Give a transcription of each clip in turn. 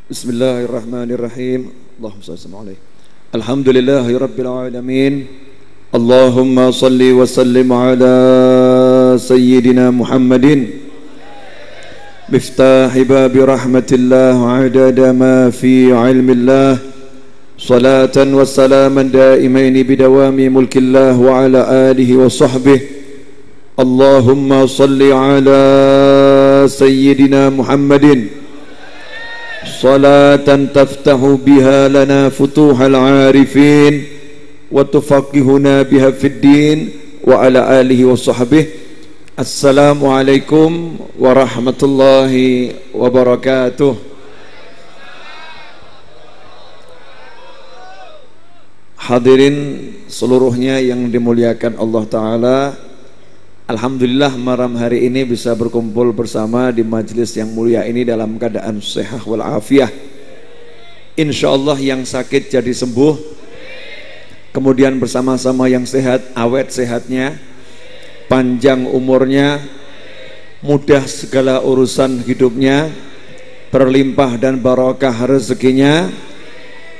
Bismillahirrahmanirrahim. Allahumma shalli alaihi. Alhamdulillahi rabbil alamin. Allahumma salli wa sallim ala sayyidina Muhammadin miftahi babi rahmatillah wa adada ma fi ilmillah, salatan wa salaman daimaini bidawami mulkillah wa ala alihi wa sahbihi. Allahumma salli ala sayyidina Muhammadin salatan taftahu biha lana futuhal arifin wa tufaqihuna biha fid din wa ala alihi wa sahbihi. Assalamualaikum warahmatullahi wabarakatuh. Hadirin seluruhnya yang dimuliakan Allah Ta'ala, alhamdulillah malam hari ini bisa berkumpul bersama di majlis yang mulia ini dalam keadaan sehat walafiat. Insyaallah yang sakit jadi sembuh, kemudian bersama-sama yang sehat awet sehatnya, panjang umurnya, mudah segala urusan hidupnya, berlimpah dan barokah rezekinya,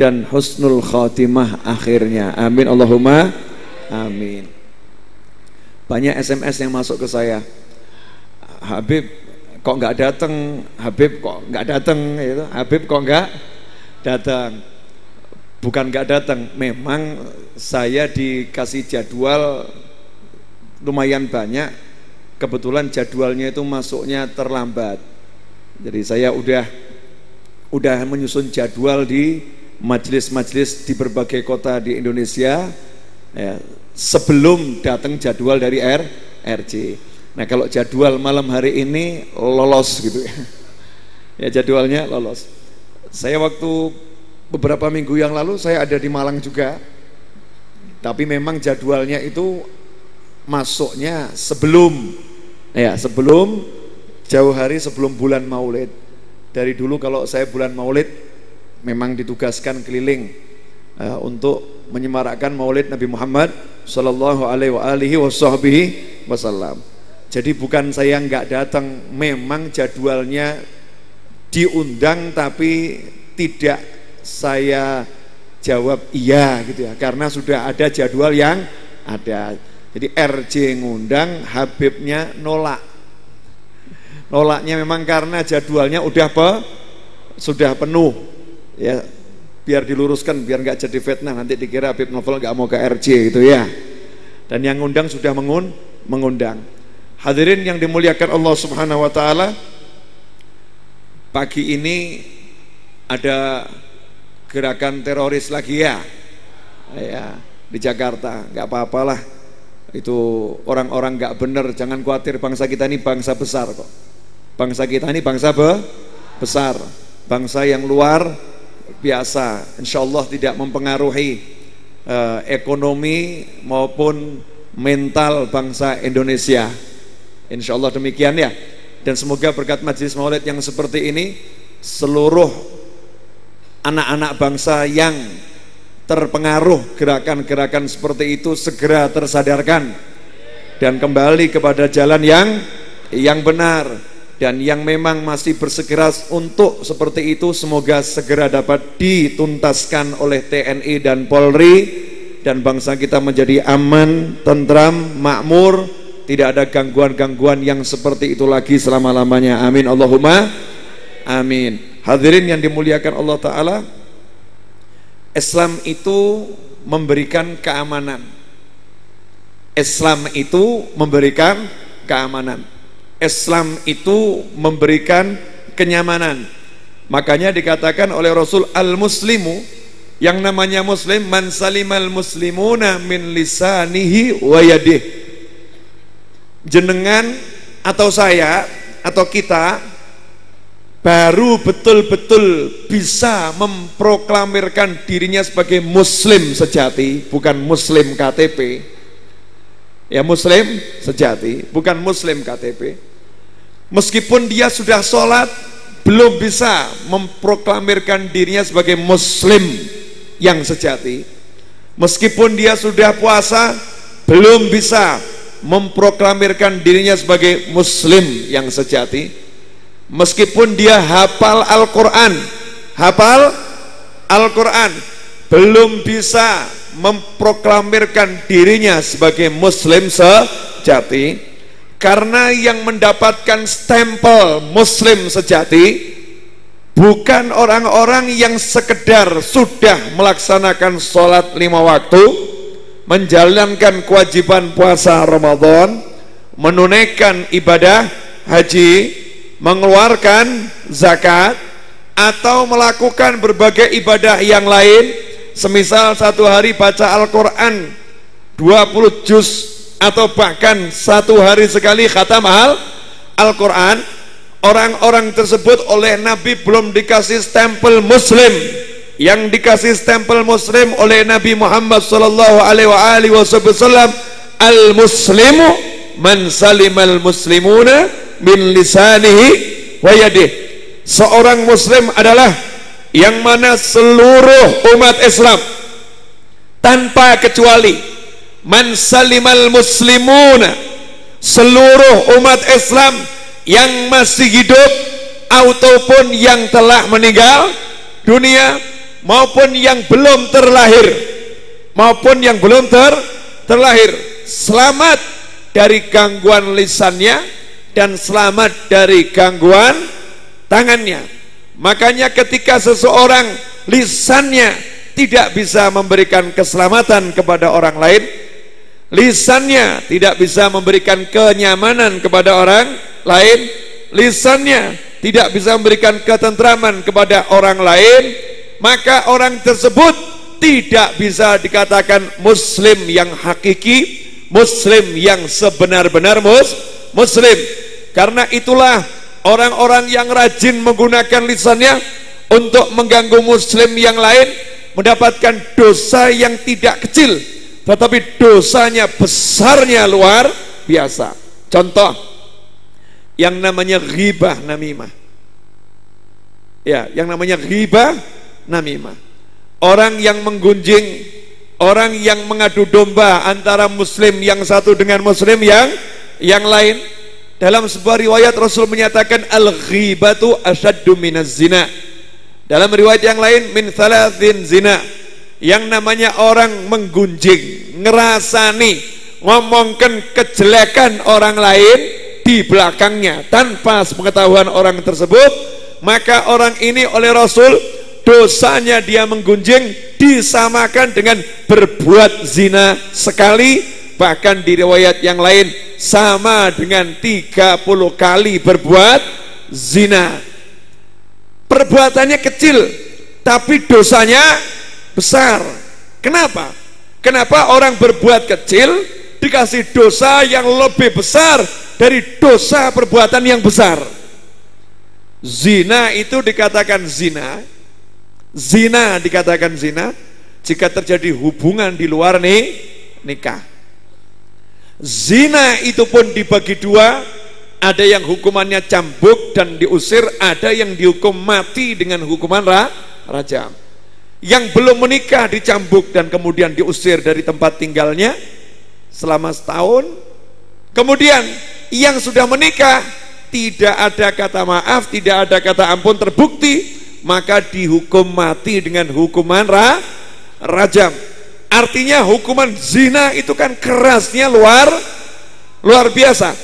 dan husnul khatimah akhirnya. Amin Allahumma amin. Banyak SMS yang masuk ke saya, Habib kok nggak datang, Habib kok nggak datang, gitu. Habib kok nggak datang. Bukan nggak datang, memang saya dikasih jadwal lumayan banyak, kebetulan jadwalnya itu masuknya terlambat. Jadi saya udah menyusun jadwal di majelis-majelis di berbagai kota di Indonesia ya, sebelum datang jadwal dari RJ. Nah kalau jadwal malam hari ini lolos gitu ya, ya jadwalnya lolos. Saya waktu beberapa minggu yang lalu saya ada di Malang juga, tapi memang jadwalnya itu masuknya sebelum jauh hari sebelum bulan Maulid. Dari dulu kalau saya bulan Maulid memang ditugaskan keliling untuk menyemarakkan Maulid Nabi Muhammad sallallahu alaihi wasallam. Jadi bukan saya nggak datang, memang jadwalnya diundang tapi tidak saya jawab iya gitu ya, karena sudah ada jadwal yang ada. Jadi RJ ngundang, Habibnya nolak. Nolaknya memang karena jadwalnya sudah penuh. Ya, biar diluruskan, biar nggak jadi fitnah, nanti dikira Habib Novel nggak mau ke RJ gitu ya. Dan yang ngundang sudah mengundang. Hadirin yang dimuliakan Allah Subhanahu wa taala, pagi ini ada gerakan teroris lagi ya. Ya, di Jakarta, nggak apa-apalah. Itu orang-orang nggak benar, jangan khawatir, bangsa kita ini bangsa besar kok. Bangsa kita ini bangsa besar, bangsa yang luar biasa. Insyaallah tidak mempengaruhi ekonomi maupun mental bangsa Indonesia. Insyaallah demikian ya. Dan semoga berkat majelis maulid yang seperti ini, seluruh anak-anak bangsa yang terpengaruh gerakan-gerakan seperti itu segera tersadarkan dan kembali kepada jalan yang benar. Dan yang memang masih bersikeras untuk seperti itu, semoga segera dapat dituntaskan oleh TNI dan Polri, dan bangsa kita menjadi aman, tentram, makmur, tidak ada gangguan-gangguan yang seperti itu lagi selama-lamanya. Amin Allahumma amin. Hadirin yang dimuliakan Allah Ta'ala, Islam itu memberikan keamanan. Islam itu memberikan keamanan. Islam itu memberikan kenyamanan. Makanya dikatakan oleh Rasul, al-muslimu, yang namanya muslim, man salimal muslimuna min lisanihi wa yadih. Jenengan atau saya atau kita baru betul-betul bisa memproklamirkan dirinya sebagai muslim sejati, bukan muslim KTP. Ya, muslim sejati, bukan muslim KTP. Meskipun dia sudah sholat, belum bisa memproklamirkan dirinya sebagai muslim yang sejati. Meskipun dia sudah puasa, belum bisa memproklamirkan dirinya sebagai muslim yang sejati. Meskipun dia hafal Al-Quran, hafal Al-Quran, belum bisa memproklamirkan dirinya sebagai muslim sejati. Karena yang mendapatkan stempel muslim sejati bukan orang-orang yang sekedar sudah melaksanakan sholat 5 waktu, menjalankan kewajiban puasa Ramadan, menunaikan ibadah haji, mengeluarkan zakat, atau melakukan berbagai ibadah yang lain, semisal satu hari baca Al-Quran 20 juz, atau bahkan satu hari sekali khatam Al-Quran. Orang-orang tersebut oleh Nabi belum dikasih stempel muslim. Yang dikasih stempel muslim oleh Nabi Muhammad sallallahu alaihi wasallam, al-muslimu man salimal muslimuna min lisanihi wa yadihi. Seorang muslim adalah yang mana seluruh umat Islam tanpa kecuali, man salimal muslimuna, seluruh umat Islam yang masih hidup ataupun yang telah meninggal dunia, maupun yang belum terlahir, terlahir, selamat dari gangguan lisannya dan selamat dari gangguan tangannya. Makanya ketika seseorang lisannya tidak bisa memberikan keselamatan kepada orang lain, lisannya tidak bisa memberikan kenyamanan kepada orang lain, lisannya tidak bisa memberikan ketentraman kepada orang lain, maka orang tersebut tidak bisa dikatakan muslim yang hakiki, muslim yang sebenar-benar muslim. Karena itulah orang-orang yang rajin menggunakan lisannya untuk mengganggu muslim yang lain mendapatkan dosa yang tidak kecil, tetapi dosanya besarnya luar biasa. Contoh yang namanya ghibah namimah. Ya, yang namanya ghibah namimah. Orang yang menggunjing, orang yang mengadu domba antara muslim yang satu dengan muslim yang lain. Dalam sebuah riwayat Rasul menyatakan al-ghibatu asyaddu minaz zina. Dalam riwayat yang lain min thalathin zina. Yang namanya orang menggunjing, ngerasani, ngomongkan kejelekan orang lain di belakangnya tanpa sepengetahuan orang tersebut, maka orang ini oleh Rasul dosanya dia menggunjing disamakan dengan berbuat zina sekali, bahkan di riwayat yang lain sama dengan 30 kali berbuat zina. Perbuatannya kecil tapi dosanya besar. Kenapa? Kenapa orang berbuat kecil dikasih dosa yang lebih besar dari dosa perbuatan yang besar? Zina itu dikatakan zina, zina dikatakan zina jika terjadi hubungan di luar nikah. Zina itu pun dibagi dua, ada yang hukumannya cambuk dan diusir, ada yang dihukum mati dengan hukuman rajam. Yang belum menikah dicambuk dan kemudian diusir dari tempat tinggalnya selama setahun. Kemudian yang sudah menikah tidak ada kata maaf, tidak ada kata ampun terbukti, maka dihukum mati dengan hukuman rajam. Artinya hukuman zina itu kan kerasnya luar biasa.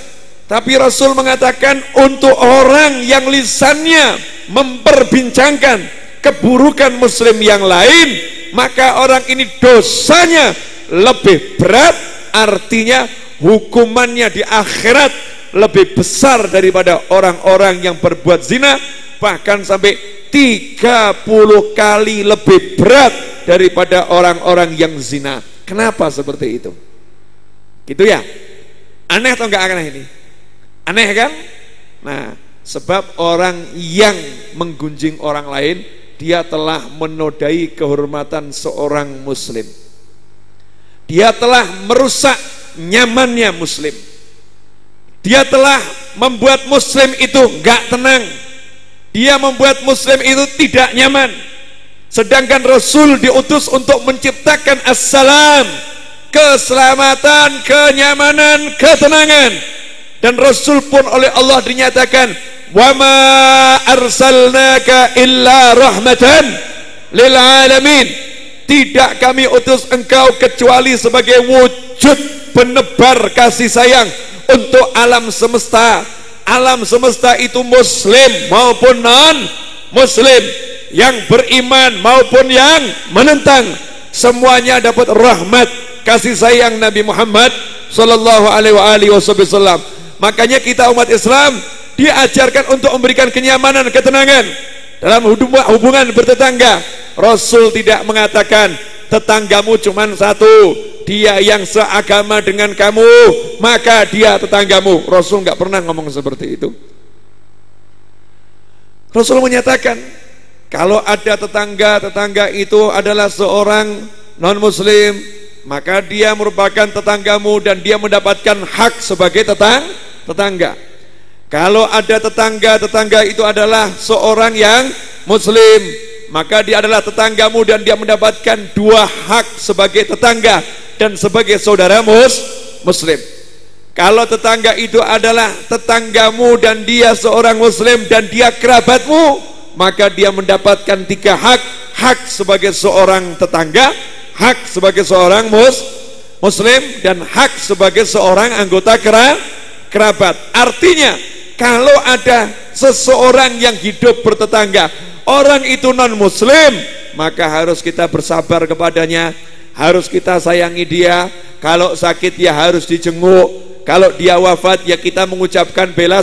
Tapi Rasul mengatakan untuk orang yang lisannya memperbincangkan keburukan muslim yang lain, maka orang ini dosanya lebih berat. Artinya hukumannya di akhirat lebih besar daripada orang-orang yang berbuat zina, bahkan sampai 30 kali lebih berat daripada orang-orang yang zina. Kenapa seperti itu? Gitu ya? Aneh atau enggak aneh ini? Aneh kan? Nah, sebab orang yang menggunjing orang lain, dia telah menodai kehormatan seorang muslim. Dia telah merusak nyamannya muslim. Dia telah membuat muslim itu enggak tenang. Dia membuat muslim itu tidak nyaman. Sedangkan Rasul diutus untuk menciptakan assalam, keselamatan, kenyamanan, ketenangan. Dan Rasul pun oleh Allah dinyatakan wa ma arsalnaka illa rahmatan lil alamin. Tidak kami utus engkau kecuali sebagai wujud penebar kasih sayang untuk alam semesta. Alam semesta itu muslim maupun non muslim, yang beriman maupun yang menentang, semuanya dapat rahmat kasih sayang Nabi Muhammad sallallahu alaihi wasallam. Makanya kita umat Islam diajarkan untuk memberikan kenyamanan, ketenangan dalam hubungan bertetangga. Rasul tidak mengatakan tetanggamu cuma satu, dia yang seagama dengan kamu maka dia tetanggamu. Rasul nggak pernah ngomong seperti itu. Rasul menyatakan kalau ada tetangga itu adalah seorang non muslim, maka dia merupakan tetanggamu dan dia mendapatkan hak sebagai tetangga. Kalau ada tetangga itu adalah seorang yang muslim, maka dia adalah tetanggamu dan dia mendapatkan dua hak sebagai tetangga dan sebagai saudara muslim. Kalau tetangga itu adalah tetanggamu dan dia seorang muslim dan dia kerabatmu, maka dia mendapatkan tiga hak. Hak sebagai seorang tetangga, hak sebagai seorang muslim, dan hak sebagai seorang anggota kerabat. Artinya kalau ada seseorang yang hidup bertetangga, orang itu non muslim, maka harus kita bersabar kepadanya, harus kita sayangi dia. Kalau sakit ya harus dijenguk, kalau dia wafat ya kita mengucapkan bela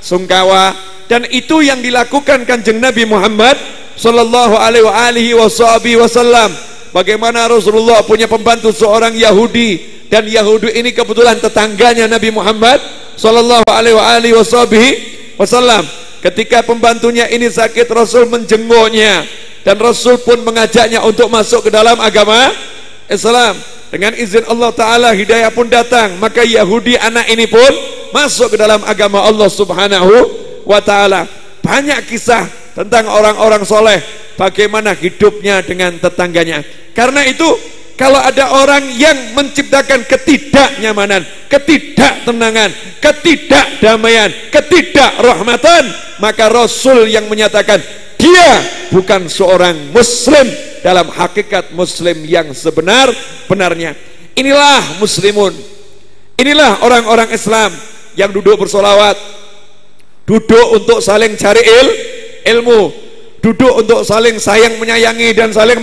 sungkawa. Dan itu yang dilakukan Kanjeng Nabi Muhammad sallallahu alaihi wasallam. Bagaimana Rasulullah punya pembantu seorang Yahudi, dan Yahudi ini kebetulan tetangganya Nabi Muhammad sallallahu alaihi wasallam. Ketika pembantunya ini sakit, Rasul menjenguknya dan Rasul pun mengajaknya untuk masuk ke dalam agama Islam. Dengan izin Allah Ta'ala hidayah pun datang, maka Yahudi anak ini pun masuk ke dalam agama Allah Subhanahu wa Ta'ala. Banyak kisah tentang orang-orang soleh, bagaimana hidupnya dengan tetangganya. Karena itu kalau ada orang yang menciptakan ketidaknyamanan, ketidaktenangan, ketidakdamaian, ketidakrahmatan, maka Rasul yang menyatakan dia bukan seorang muslim dalam hakikat muslim yang sebenar-benarnya. Inilah muslimun, inilah orang-orang Islam yang duduk bersolawat, duduk untuk saling cari ilmu, duduk untuk saling sayang menyayangi dan saling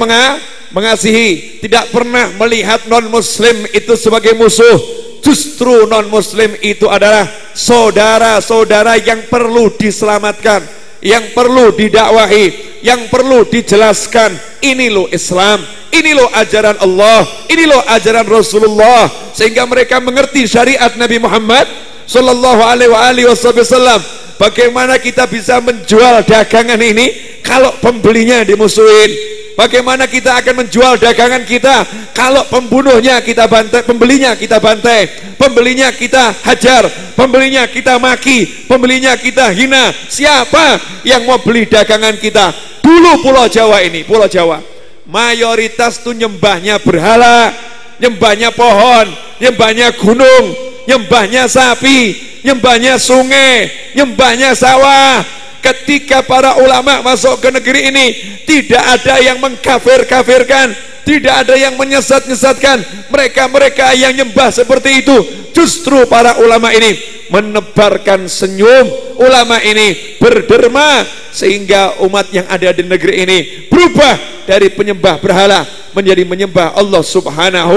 mengasihi. Tidak pernah melihat non muslim itu sebagai musuh. Justru non muslim itu adalah saudara-saudara yang perlu diselamatkan, yang perlu didakwahi, yang perlu dijelaskan. Ini loh Islam, ini loh ajaran Allah, ini loh ajaran Rasulullah, sehingga mereka mengerti syariat Nabi Muhammad sallallahu alaihi wasallam. Bagaimana kita bisa menjual dagangan ini kalau pembelinya dimusuhin? Bagaimana kita akan menjual dagangan kita kalau pembunuhnya kita bantai, pembelinya kita bantai, pembelinya kita hajar, pembelinya kita maki, pembelinya kita hina? Siapa yang mau beli dagangan kita? Dulu Pulau Jawa ini, Pulau Jawa mayoritas tuh nyembahnya berhala, nyembahnya pohon, nyembahnya gunung, nyembahnya sapi, nyembahnya sungai, nyembahnya sawah. Ketika para ulama masuk ke negeri ini, tidak ada yang mengkafir-kafirkan, tidak ada yang menyesat-nyesatkan mereka-mereka yang nyembah seperti itu. Justru para ulama ini menebarkan senyum, ulama ini berderma, sehingga umat yang ada di negeri ini berubah dari penyembah berhala menjadi menyembah Allah Subhanahu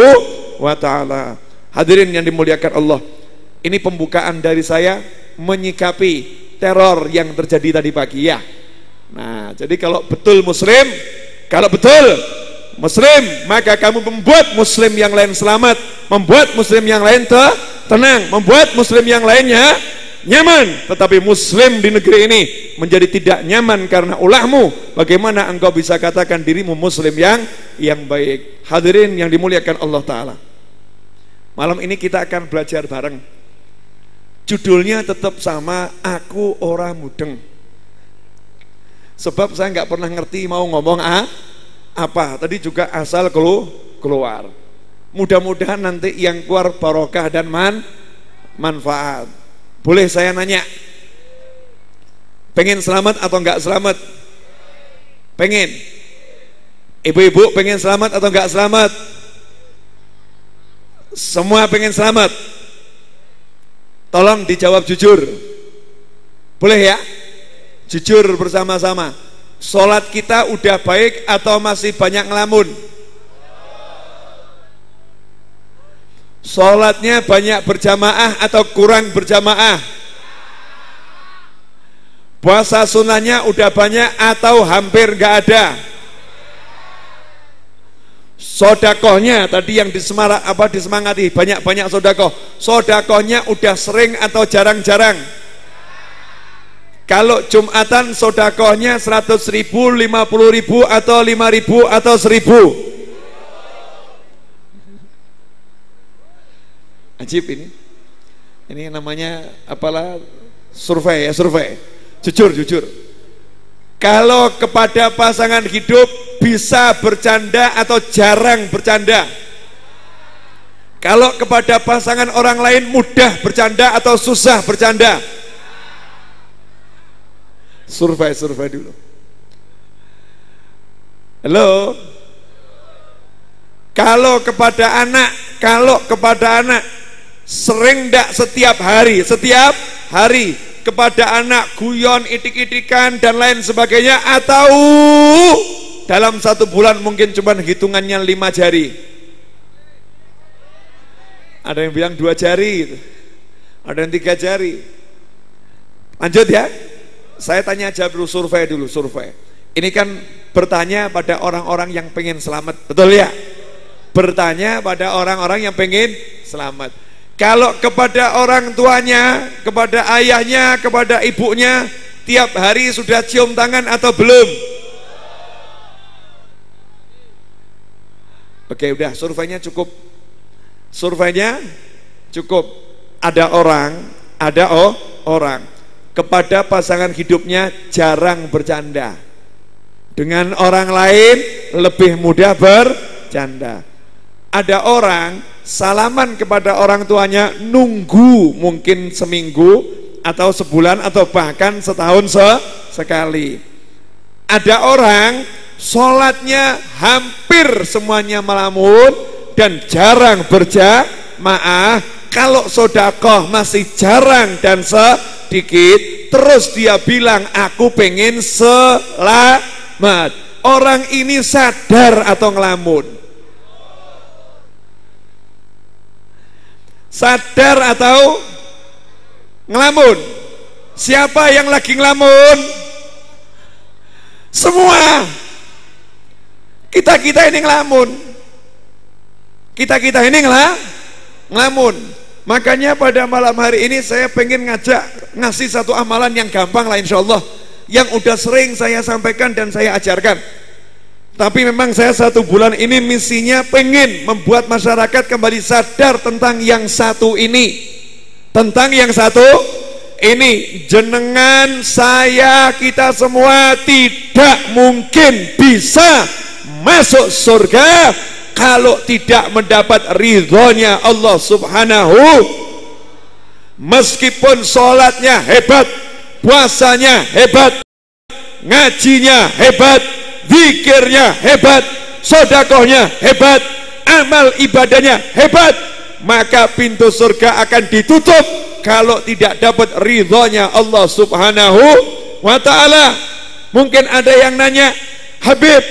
wa Ta'ala. Hadirin yang dimuliakan Allah, ini pembukaan dari saya menyikapi teror yang terjadi tadi pagi ya. Nah, jadi kalau betul muslim, maka kamu membuat muslim yang lain selamat, membuat muslim yang lain tenang, membuat muslim yang lainnya nyaman. Tetapi muslim di negeri ini menjadi tidak nyaman karena ulahmu, bagaimana engkau bisa katakan dirimu muslim yang baik? Hadirin yang dimuliakan Allah Ta'ala, malam ini kita akan belajar bareng. Judulnya tetap sama, aku ora mudeng. Sebab saya nggak pernah ngerti mau ngomong apa. Tadi juga asal keluar. Mudah-mudahan nanti yang keluar barokah dan manfaat. Boleh saya nanya, Pengen selamat atau enggak selamat? Pengen. Ibu-ibu pengen selamat atau enggak selamat? Semua pengen selamat. Tolong dijawab jujur. Boleh ya? Jujur bersama-sama. Sholat kita udah baik atau masih banyak ngelamun? Sholatnya banyak berjamaah atau kurang berjamaah? Puasa sunnahnya udah banyak atau hampir gak ada? Sodakohnya tadi yang disemangati banyak-banyak sodakoh. Sodakohnya udah sering atau jarang-jarang? Kalau Jumatan sodakohnya 100.000, 50.000 atau 5.000 atau 1.000? Ajib ini. Ini namanya apalah, survei ya, survei. Jujur. Kalau kepada pasangan hidup bisa bercanda atau jarang bercanda? Kalau kepada pasangan orang lain mudah bercanda atau susah bercanda? Survei dulu. Halo. Kalau kepada anak sering enggak setiap hari? Setiap hari. Kepada anak guyon, itik-itikan dan lain sebagainya, atau dalam 1 bulan mungkin cuma hitungannya 5 jari? Ada yang bilang 2 jari gitu. Ada yang 3 jari. Lanjut ya. Saya tanya aja dulu, survei. Ini kan bertanya pada orang-orang yang pengen selamat, betul ya? Bertanya pada orang-orang yang pengen selamat. Kalau kepada orang tuanya, kepada ayahnya, kepada ibunya, tiap hari sudah cium tangan atau belum? Oke, udah, surveinya cukup. Ada orang kepada pasangan hidupnya jarang bercanda. Dengan orang lain lebih mudah bercanda. Ada orang salaman kepada orang tuanya nunggu mungkin seminggu atau sebulan atau bahkan setahun sekali. Ada orang sholatnya hampir semuanya melamun dan jarang berjamaah. Kalau sodakoh masih jarang dan sedikit, terus dia bilang aku pengen selamat. Orang ini sadar atau ngelamun? Sadar atau ngelamun? Siapa yang lagi ngelamun? Semua. Kita ini ngelamun. Kita ini ngelamun. Makanya pada malam hari ini saya pengen ngasih satu amalan yang gampang lah insyaallah, yang udah sering saya sampaikan dan saya ajarkan. Tapi memang saya 1 bulan ini misinya pengen membuat masyarakat kembali sadar tentang yang satu ini. Tentang yang satu ini, jenengan, saya, kita semua tidak mungkin bisa masuk surga kalau tidak mendapat ridhonya Allah Subhanahu. Meskipun sholatnya hebat, puasanya hebat, ngajinya hebat, zikirnya hebat, sodakohnya hebat, amal ibadahnya hebat, maka pintu surga akan ditutup kalau tidak dapat ridhonya Allah Subhanahu wa ta'ala. Mungkin ada yang nanya, Habib,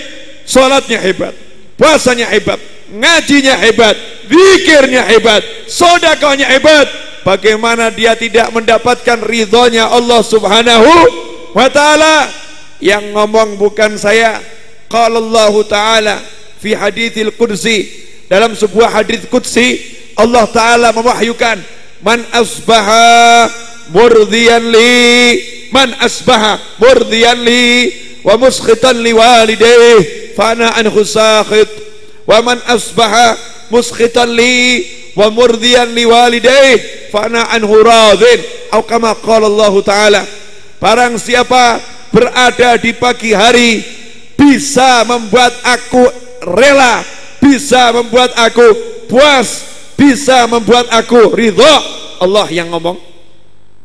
sholatnya hebat, puasanya hebat, ngajinya hebat, zikirnya hebat, sodakohnya hebat, bagaimana dia tidak mendapatkan ridhonya Allah Subhanahu wa ta'ala? Yang ngomong bukan saya. Qala Allah Ta'ala fi haditsil qudsi, dalam sebuah hadits qudsi Allah Ta'ala mewahyukan, man asbaha murdiyan li wa muskhitan li walidayhi fa ana anhu sakhit, wa man asbaha muskhitan li wa murdiyan li walidayhi fa ana anhu radin, atau kama qala Allah Ta'ala, barang siapa berada di pagi hari bisa membuat aku rela, bisa membuat aku puas, bisa membuat aku ridho. Allah yang ngomong.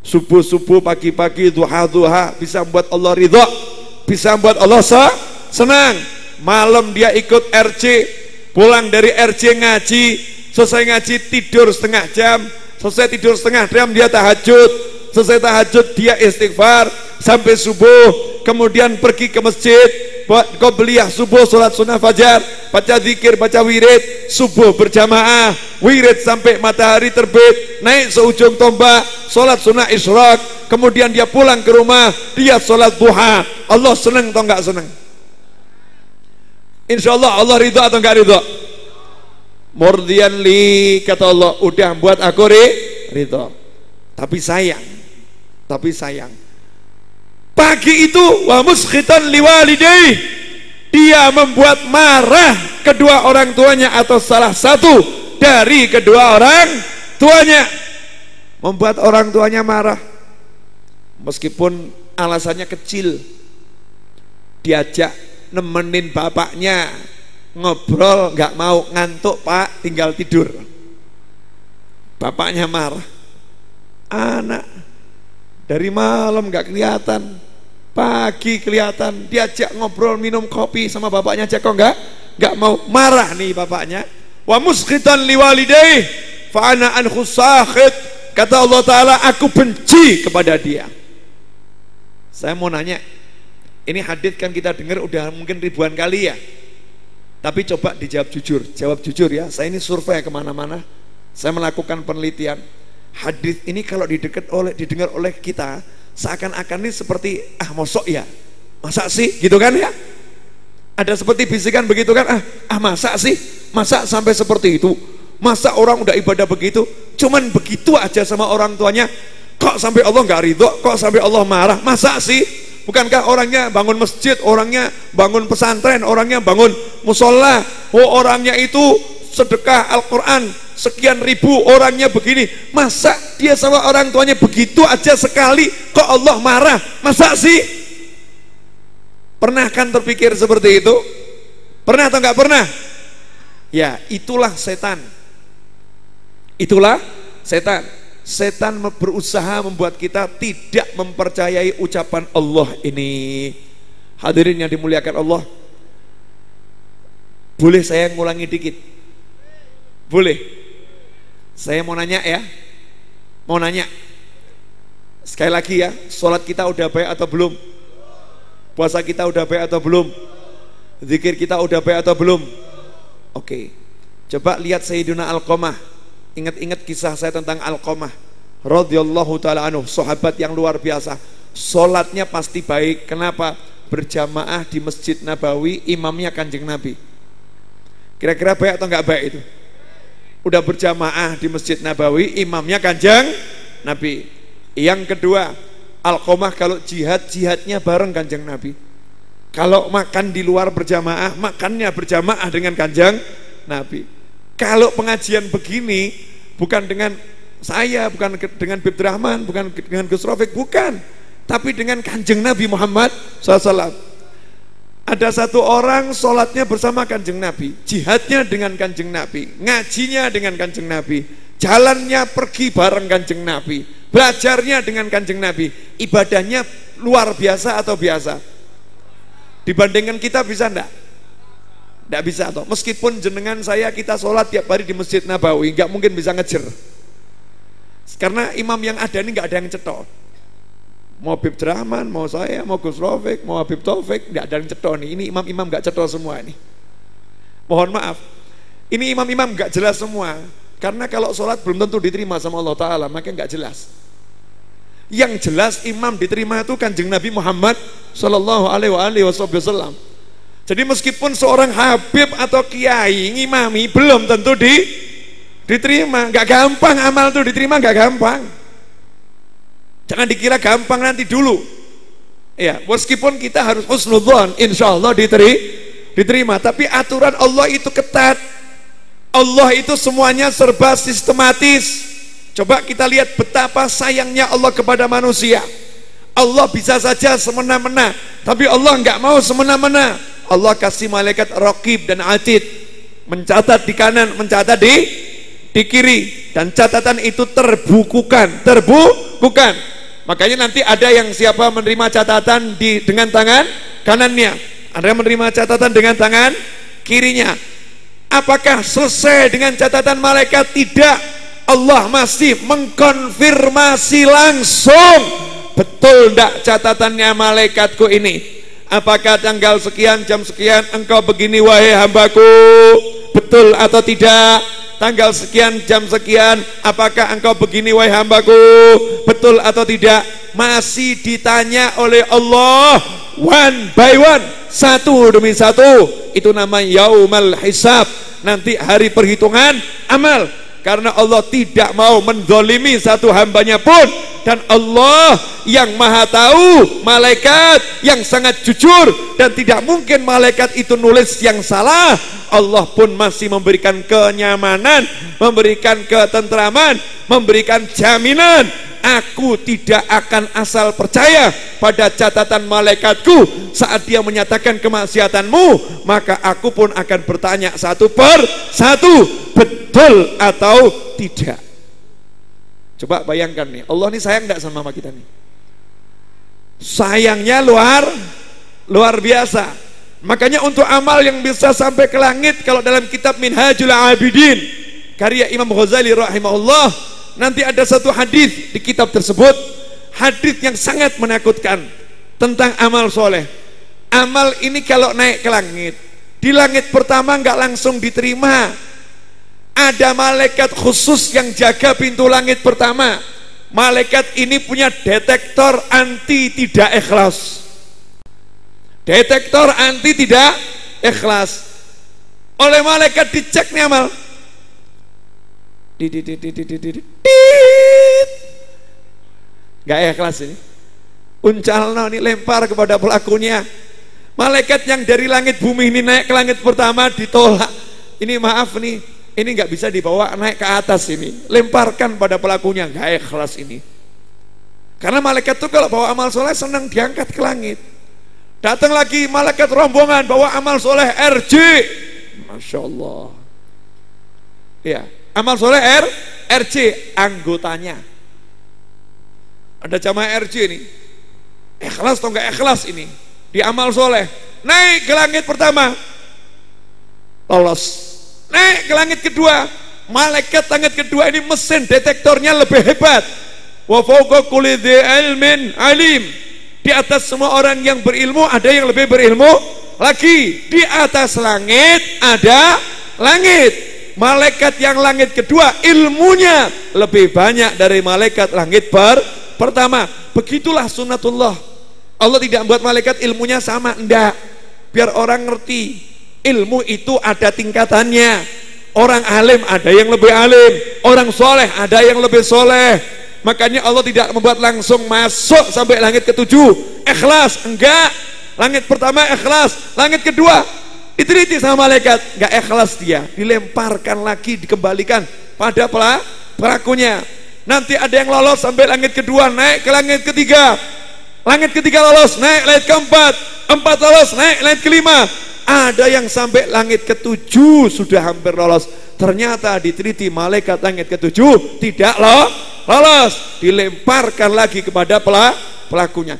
Subuh-subuh, pagi-pagi, duha-duha bisa membuat Allah ridha, bisa membuat Allah senang. Malam dia ikut RC, pulang dari RC ngaji, selesai ngaji tidur setengah jam, selesai tidur setengah jam dia tahajud, selesai tahajud dia istighfar sampai subuh, kemudian pergi ke masjid buat qobliyah subuh, sholat sunnah fajar, baca zikir, baca wirid, subuh berjamaah, wirid sampai matahari terbit, naik seujung tombak, sholat sunnah isyraq, kemudian dia pulang ke rumah, dia sholat duha. Allah senang atau enggak senang? Insya Allah Allah ridho atau enggak ridho? Murdian li, kata Allah, udah buat aku ridho. Tapi sayang pagi itu wa muskhitan liwalidayh, dia membuat marah kedua orang tuanya atau salah satu dari kedua orang tuanya, membuat orang tuanya marah meskipun alasannya kecil. Diajak nemenin bapaknya ngobrol, nggak mau, ngantuk pak, tinggal tidur. Bapaknya marah, anak dari malam nggak kelihatan, pagi kelihatan. Diajak ngobrol minum kopi sama bapaknya aja kok nggak mau, marah nih bapaknya. Wa muskhitan liwalidayh fa ana anhu sakhit, kata Allah Ta'ala, aku benci kepada dia. Saya mau nanya, ini hadits kan kita dengar udah mungkin ribuan kali ya, tapi coba dijawab jujur, jawab jujur ya. Saya ini survei kemana-mana, saya melakukan penelitian. Hadis ini kalau didengar oleh kita seakan-akan ini seperti mosok ya, masa sih gitu kan ya, ada seperti bisikan begitu kan, masa sih, masa sampai seperti itu, masa orang udah ibadah begitu cuman begitu aja sama orang tuanya, kok sampai Allah nggak ridho, kok sampai Allah marah, masa sih? Bukankah orangnya bangun masjid, orangnya bangun pesantren, orangnya bangun musola, orangnya itu sedekah Al-Quran sekian ribu, orangnya begini, masa dia sama orang tuanya begitu aja sekali kok Allah marah, masa sih? Pernah kan terpikir seperti itu? Pernah atau enggak pernah? Ya, itulah setan. Itulah setan. Setan berusaha membuat kita tidak mempercayai ucapan Allah ini. Hadirin yang dimuliakan Allah, boleh saya ngulangi dikit? Boleh? Saya mau nanya ya, mau nanya sekali lagi ya, sholat kita udah baik atau belum? Puasa kita udah baik atau belum? Zikir kita udah baik atau belum? Oke, coba lihat Sayyidina Alqamah. Ingat-ingat kisah saya tentang Alqamah radhiyallahu ta'ala anhu, sahabat yang luar biasa. Sholatnya pasti baik. Kenapa? Berjamaah di Masjid Nabawi, imamnya Kanjeng Nabi. Kira-kira baik atau enggak baik itu? Udah berjamaah di Masjid Nabawi, imamnya Kanjeng Nabi. Yang kedua, Alqamah kalau jihadnya bareng Kanjeng Nabi. Kalau makan di luar berjamaah, makannya berjamaah dengan Kanjeng Nabi. Kalau pengajian begini, bukan dengan saya, bukan dengan Bib Rahman, bukan dengan Gus Rafiq, bukan, tapi dengan Kanjeng Nabi Muhammad SAW. Ada satu orang sholatnya bersama Kanjeng Nabi, jihadnya dengan Kanjeng Nabi, ngajinya dengan Kanjeng Nabi, jalannya pergi bareng Kanjeng Nabi, belajarnya dengan Kanjeng Nabi. Ibadahnya luar biasa atau biasa? Dibandingkan kita bisa enggak? Enggak bisa toh. Meskipun jenengan saya kita sholat tiap hari di Masjid Nabawi, enggak mungkin bisa ngejer. Karena imam yang ada ini enggak ada yang cetok. Mau Habib Rahman, mau saya, mau Gus Rafiq, mau Habib Taufik, enggak ada yang cetok nih. Ini imam-imam enggak cetok semua ini. Mohon maaf. Ini imam-imam enggak jelas semua. Karena kalau sholat belum tentu diterima sama Allah Ta'ala, makanya enggak jelas. Yang jelas imam diterima itu Kanjeng Nabi Muhammad Sallallahu Alaihi Wasallam. Jadi meskipun seorang habib atau kiai ngimami belum tentu diterima. Gak gampang amal itu diterima, gak gampang. Jangan dikira gampang nanti dulu. Ya, meskipun kita harus husnudzon, insya Allah diterima. Tapi aturan Allah itu ketat. Allah itu semuanya serba sistematis. Coba kita lihat betapa sayangnya Allah kepada manusia. Allah bisa saja semena-mena, tapi Allah nggak mau semena-mena. Allah kasih malaikat Raqib dan Atid, mencatat di kanan, mencatat di kiri, dan catatan itu terbukukan. Makanya nanti ada yang siapa menerima catatan dengan tangan kanannya, ada yang menerima catatan dengan tangan kirinya. Apakah selesai dengan catatan malaikat? Tidak. Allah masih mengkonfirmasi langsung, betul tidak catatannya malaikatku ini? Apakah tanggal sekian jam sekian engkau begini wahai hambaku, betul atau tidak? Tanggal sekian jam sekian apakah engkau begini wahai hambaku, betul atau tidak? Masih ditanya oleh Allah one by one, satu demi satu. Itu namanya yaumal hisab, nanti hari perhitungan amal. Karena Allah tidak mau menzalimi satu hambanya pun, dan Allah yang maha tahu, malaikat yang sangat jujur, dan tidak mungkin malaikat itu nulis yang salah. Allah pun masih memberikan kenyamanan, memberikan ketentraman, memberikan jaminan. Aku tidak akan asal percaya pada catatan malaikatku saat dia menyatakan kemaksiatanmu, maka aku pun akan bertanya satu per satu, betul atau tidak. Coba bayangkan nih, Allah ini sayang tidak sama kita nih? Sayangnya luar biasa. Makanya untuk amal yang bisa sampai ke langit, kalau dalam kitab Minhajul Abidin karya Imam Ghazali rahimahullah, nanti ada satu hadis di kitab tersebut, hadis yang sangat menakutkan tentang amal soleh. Amal ini kalau naik ke langit, di langit pertama nggak langsung diterima. Ada malaikat khusus yang jaga pintu langit pertama. Malaikat ini punya detektor anti tidak ikhlas. Detektor anti tidak ikhlas. Oleh malaikat dicek nih amal. Gak ikhlas ini. Uncalno ini lempar kepada pelakunya. Malaikat yang dari langit bumi ini naik ke langit pertama ditolak. Ini maaf nih, ini nggak bisa dibawa naik ke atas ini. Lemparkan pada pelakunya, gak ikhlas ini. Karena malaikat itu kalau bawa amal soleh senang diangkat ke langit. Datang lagi malaikat rombongan bawa amal soleh RJ. Masya Allah. Ya, amal soleh RJ anggotanya. Ada jamaah RJ nih. Ikhlas atau enggak ikhlas ini? Di amal soleh. Naik ke langit pertama, lolos. Naik ke langit kedua, malaikat langit kedua ini mesin detektornya lebih hebat. Wa fawqa kulli dzi ilmin alim. Di atas semua orang yang berilmu ada yang lebih berilmu lagi. Di atas langit ada langit. Malaikat yang langit kedua ilmunya lebih banyak dari malaikat langit pertama. Begitulah sunnatullah. Allah tidak membuat malaikat ilmunya sama, enggak. Biar orang ngerti, ilmu itu ada tingkatannya. Orang alim ada yang lebih alim, orang soleh ada yang lebih soleh. Makanya Allah tidak membuat langsung masuk sampai langit ketujuh ikhlas, enggak. Langit pertama ikhlas, langit kedua diteliti sama malaikat, enggak ikhlas dia, dilemparkan lagi, dikembalikan pada pelakunya. Nanti ada yang lolos sampai langit kedua, naik ke langit ketiga. Langit ketiga lolos, naik langit keempat, empat lolos, naik langit kelima. Ada yang sampai langit ketujuh sudah hampir lolos. Ternyata diteliti malaikat langit ketujuh tidak lolos, dilemparkan lagi kepada pelakunya.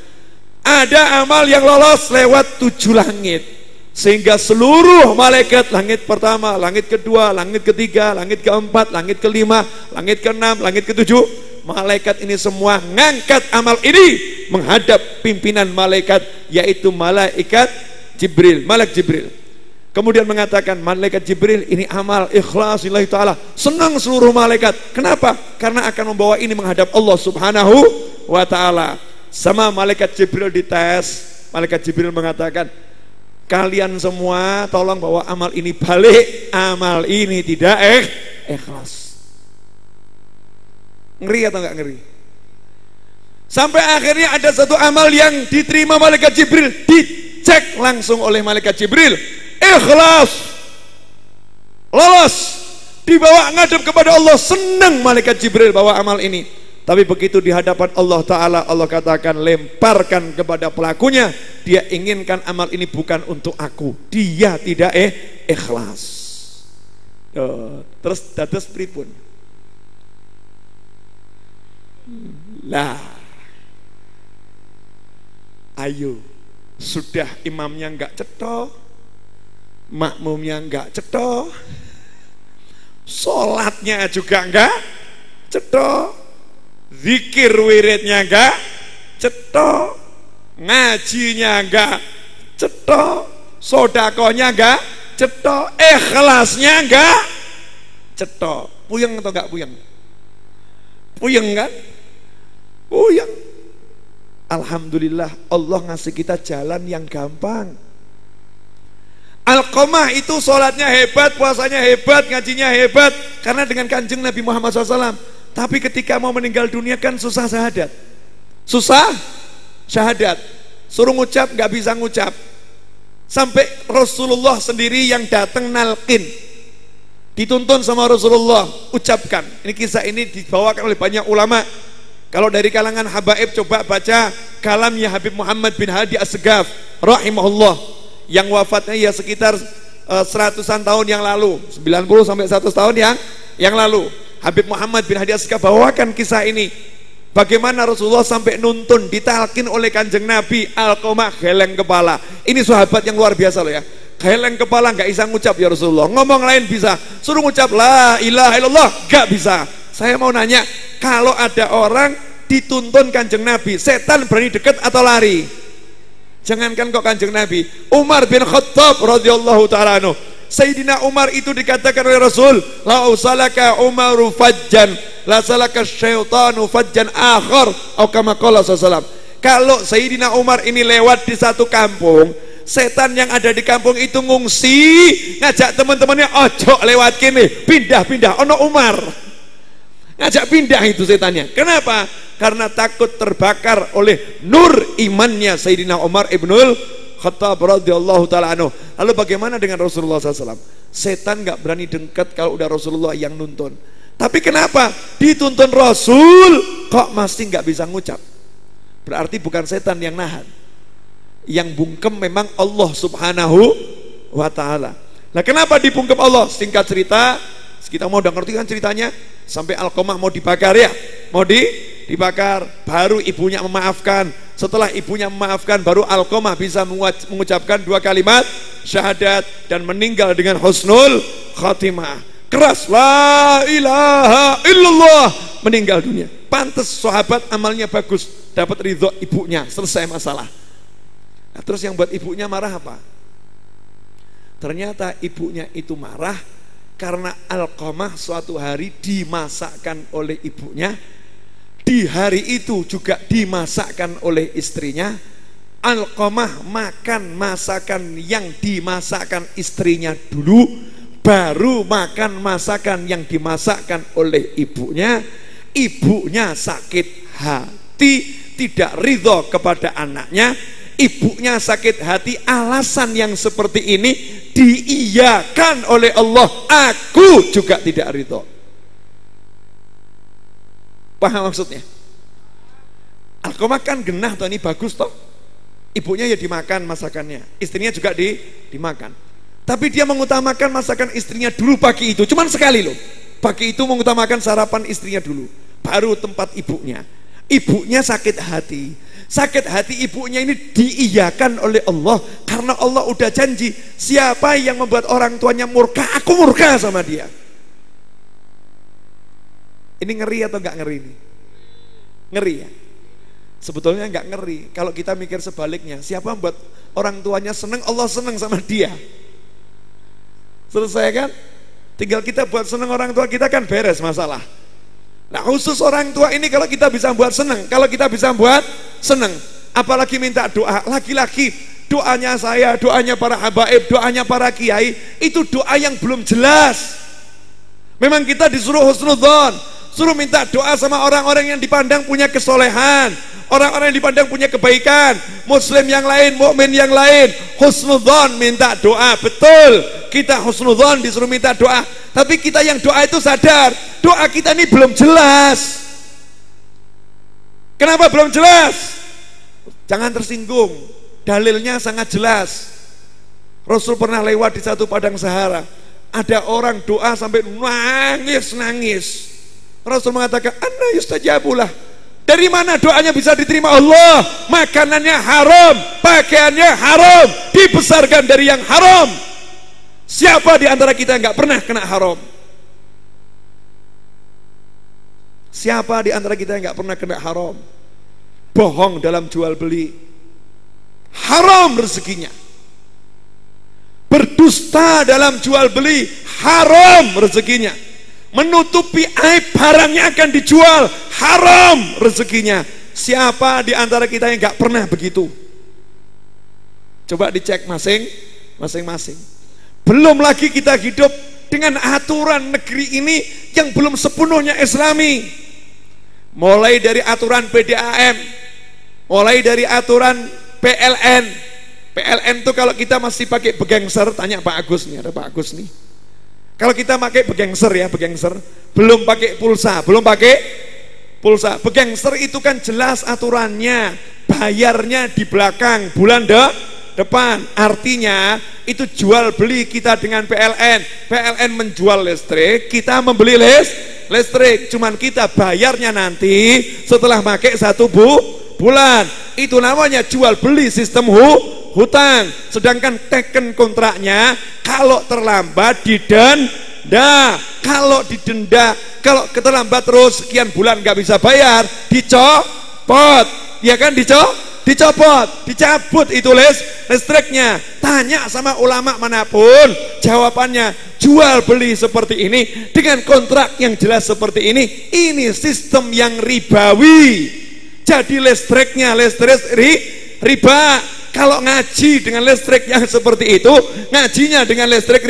Ada amal yang lolos lewat 7 langit, sehingga seluruh malaikat langit pertama, langit kedua, langit ketiga, langit keempat, langit kelima, langit keenam, langit ketujuh, malaikat ini semua ngangkat amal ini menghadap pimpinan malaikat, yaitu malaikat Jibril, Malaikat Jibril. Kemudian mengatakan malaikat Jibril, ini amal ikhlas lillahi ta'ala. Senang seluruh malaikat. Kenapa? Karena akan membawa ini menghadap Allah subhanahu wa ta'ala. Sama malaikat Jibril dites. Malaikat Jibril mengatakan, kalian semua tolong bawa amal ini balik. Amal ini tidak ikhlas. Ngeri atau enggak ngeri? Sampai akhirnya ada satu amal yang diterima malaikat Jibril, dicek langsung oleh malaikat Jibril, ikhlas, lolos, dibawa ngadep kepada Allah. Senang malaikat Jibril bawa amal ini. Tapi begitu di hadapan Allah Ta'ala, Allah katakan lemparkan kepada pelakunya. Dia inginkan amal ini bukan untuk aku, dia tidak ikhlas. Terus dados pripun? Lah Ayo, sudah imamnya enggak cetok, makmumnya enggak cetok, sholatnya juga enggak cetok, zikir wiridnya enggak cetok, ngajinya enggak cetok, sodakohnya enggak cetok, ikhlasnya enggak cetok. Puyeng atau enggak puyeng? Puyeng kan? Puyeng. Alhamdulillah Allah ngasih kita jalan yang gampang. Alqamah itu sholatnya hebat, puasanya hebat, ngajinya hebat, karena dengan kanjeng Nabi Muhammad SAW. Tapi ketika mau meninggal dunia kan susah syahadat. Susah syahadat, suruh ngucap nggak bisa ngucap. Sampai Rasulullah sendiri yang datang nalkin, dituntun sama Rasulullah, ucapkan. Ini kisah ini dibawakan oleh banyak ulama. Kalau dari kalangan habaib coba baca kalamnya Habib Muhammad bin Hadi As-Segaf rahimahullah, yang wafatnya ya sekitar 100-an tahun yang lalu, 90 sampai 100 tahun yang lalu. Habib Muhammad bin Hadi As-Segaf bawakan kisah ini, bagaimana Rasulullah sampai nuntun, ditalkin oleh kanjeng Nabi, Alqamah geleng kepala. Ini sahabat yang luar biasa loh ya, geleng kepala, nggak bisa ngucap ya Rasulullah. Ngomong lain bisa, suruh ngucap la ilaha illallah nggak bisa. Saya mau nanya, kalau ada orang dituntun kanjeng Nabi, setan berani dekat atau lari? Jangankan kok kanjeng Nabi, Umar bin Khattab radhiyallahu ta'ala anhu, Sayyidina Umar itu dikatakan oleh Rasul, la usalaka Umaru fajjan la salaka syaitanu fajjan akhar, atau kama qala sallallahu. Kalau Sayyidina Umar ini lewat di satu kampung, setan yang ada di kampung itu ngungsi, ngajak teman-temannya, ojo lewat kini, pindah-pindah, ono Umar ngajak pindah itu setannya. Kenapa? Karena takut terbakar oleh nur imannya Sayyidina Umar ibnul Khattab radhiyallahu ta'ala anhu. Lalu bagaimana dengan Rasulullah SAW? Setan gak berani dekat kalau udah Rasulullah yang nuntun. Tapi kenapa dituntun Rasul kok masih gak bisa ngucap? Berarti bukan setan yang nahan, yang bungkem memang Allah subhanahu wa ta'ala. Nah kenapa dibungkem Allah? Singkat cerita, kita mau udah ngerti kan ceritanya, sampai Alqamah mau dibakar ya, mau dibakar, baru ibunya memaafkan. Setelah ibunya memaafkan, baru Alqamah bisa mengucapkan 2 kalimat syahadat dan meninggal dengan husnul khatimah. Keras, la ilaha illallah, meninggal dunia. Pantes sahabat amalnya bagus, dapat ridho ibunya, selesai masalah. Nah, terus yang buat ibunya marah apa? Ternyata ibunya itu marah karena Alqamah suatu hari dimasakkan oleh ibunya, di hari itu juga dimasakkan oleh istrinya. Alqamah makan masakan yang dimasakkan istrinya dulu, baru makan masakan yang dimasakkan oleh ibunya. Ibunya sakit hati, tidak ridho kepada anaknya. Ibunya sakit hati, alasan yang seperti ini diiyakan oleh Allah, aku juga tidak ridho. Paham maksudnya? Alqamah kan genah toh, ini bagus toh, ibunya ya dimakan masakannya, istrinya juga dimakan. Tapi dia mengutamakan masakan istrinya dulu pagi itu, cuman sekali loh. Pagi itu mengutamakan sarapan istrinya dulu, baru tempat ibunya. Ibunya sakit hati. Sakit hati ibunya ini diiyakan oleh Allah, karena Allah udah janji, siapa yang membuat orang tuanya murka, aku murka sama dia. Ini ngeri atau enggak ngeri ini? Ngeri ya? Sebetulnya enggak ngeri kalau kita mikir sebaliknya. Siapa membuat orang tuanya senang, Allah senang sama dia. Selesai kan? Tinggal kita buat senang orang tua kita kan beres masalah. Nah khusus orang tua ini kalau kita bisa buat senang, kalau kita bisa buat senang, apalagi minta doa, lagi-lagi doanya saya, doanya para habaib, doanya para kiai, itu doa yang belum jelas. Memang kita disuruh husnudzon, suruh minta doa sama orang-orang yang dipandang punya kesolehan, orang-orang yang dipandang punya kebaikan, muslim yang lain, mukmin yang lain, husnudzon, minta doa. Betul, kita husnudzon disuruh minta doa, tapi kita yang doa itu sadar doa kita ini belum jelas. Kenapa belum jelas? Jangan tersinggung, dalilnya sangat jelas. Rasul pernah lewat di satu padang Sahara, ada orang doa sampai nangis-nangis. Rasul mengatakan, anna yustajabulah, Dari mana doanya bisa diterima Allah? Makanannya haram, pakaiannya haram, dibesarkan dari yang haram. Siapa di antara kita yang nggak pernah kena haram? Siapa di antara kita yang nggak pernah kena haram? Bohong dalam jual beli, haram rezekinya. Berdusta dalam jual beli, haram rezekinya. Menutupi aib barangnya akan dijual, haram rezekinya. Siapa di antara kita yang nggak pernah begitu? Coba dicek masing-masing. Belum lagi kita hidup dengan aturan negeri ini yang belum sepenuhnya Islami. Mulai dari aturan PDAM, mulai dari aturan PLN. PLN itu kalau kita masih pakai begengser, tanya Pak Agus nih, ada Pak Agus nih. Kalau kita pakai begengser ya, begengser, belum pakai pulsa, begengser itu kan jelas aturannya, bayarnya di belakang, bulan depan. Artinya itu jual beli kita dengan PLN. PLN menjual listrik, kita membeli listrik. Cuman kita bayarnya nanti setelah pakai 1 bulan. Itu namanya jual beli sistem hutang. Sedangkan teken kontraknya kalau terlambat didenda. Kalau didenda, kalau keterlambat terus sekian bulan nggak bisa bayar, dicopot. Ya kan, dicopot, dicabut itu listriknya. Tanya sama ulama manapun, jawabannya jual beli seperti ini dengan kontrak yang jelas seperti ini sistem yang ribawi. Jadi listriknya listrik riba. Kalau ngaji dengan listrik yang seperti itu, ngajinya dengan listrik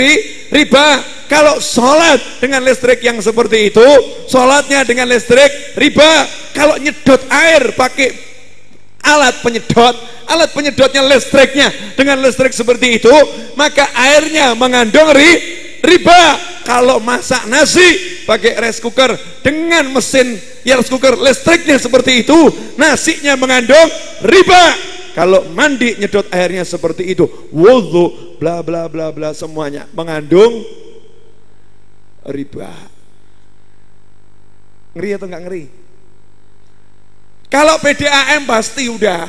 riba. Kalau sholat dengan listrik yang seperti itu, sholatnya dengan listrik riba. Kalau nyedot air pakai alat penyedotnya listriknya dengan listrik seperti itu, maka airnya mengandung riba. Kalau masak nasi pakai rice cooker dengan mesin rice cooker listriknya seperti itu, nasinya mengandung riba. Kalau mandi nyedot airnya seperti itu, wudhu bla bla bla bla, semuanya mengandung riba. Ngeri atau nggak ngeri? Kalau PDAM pasti udah,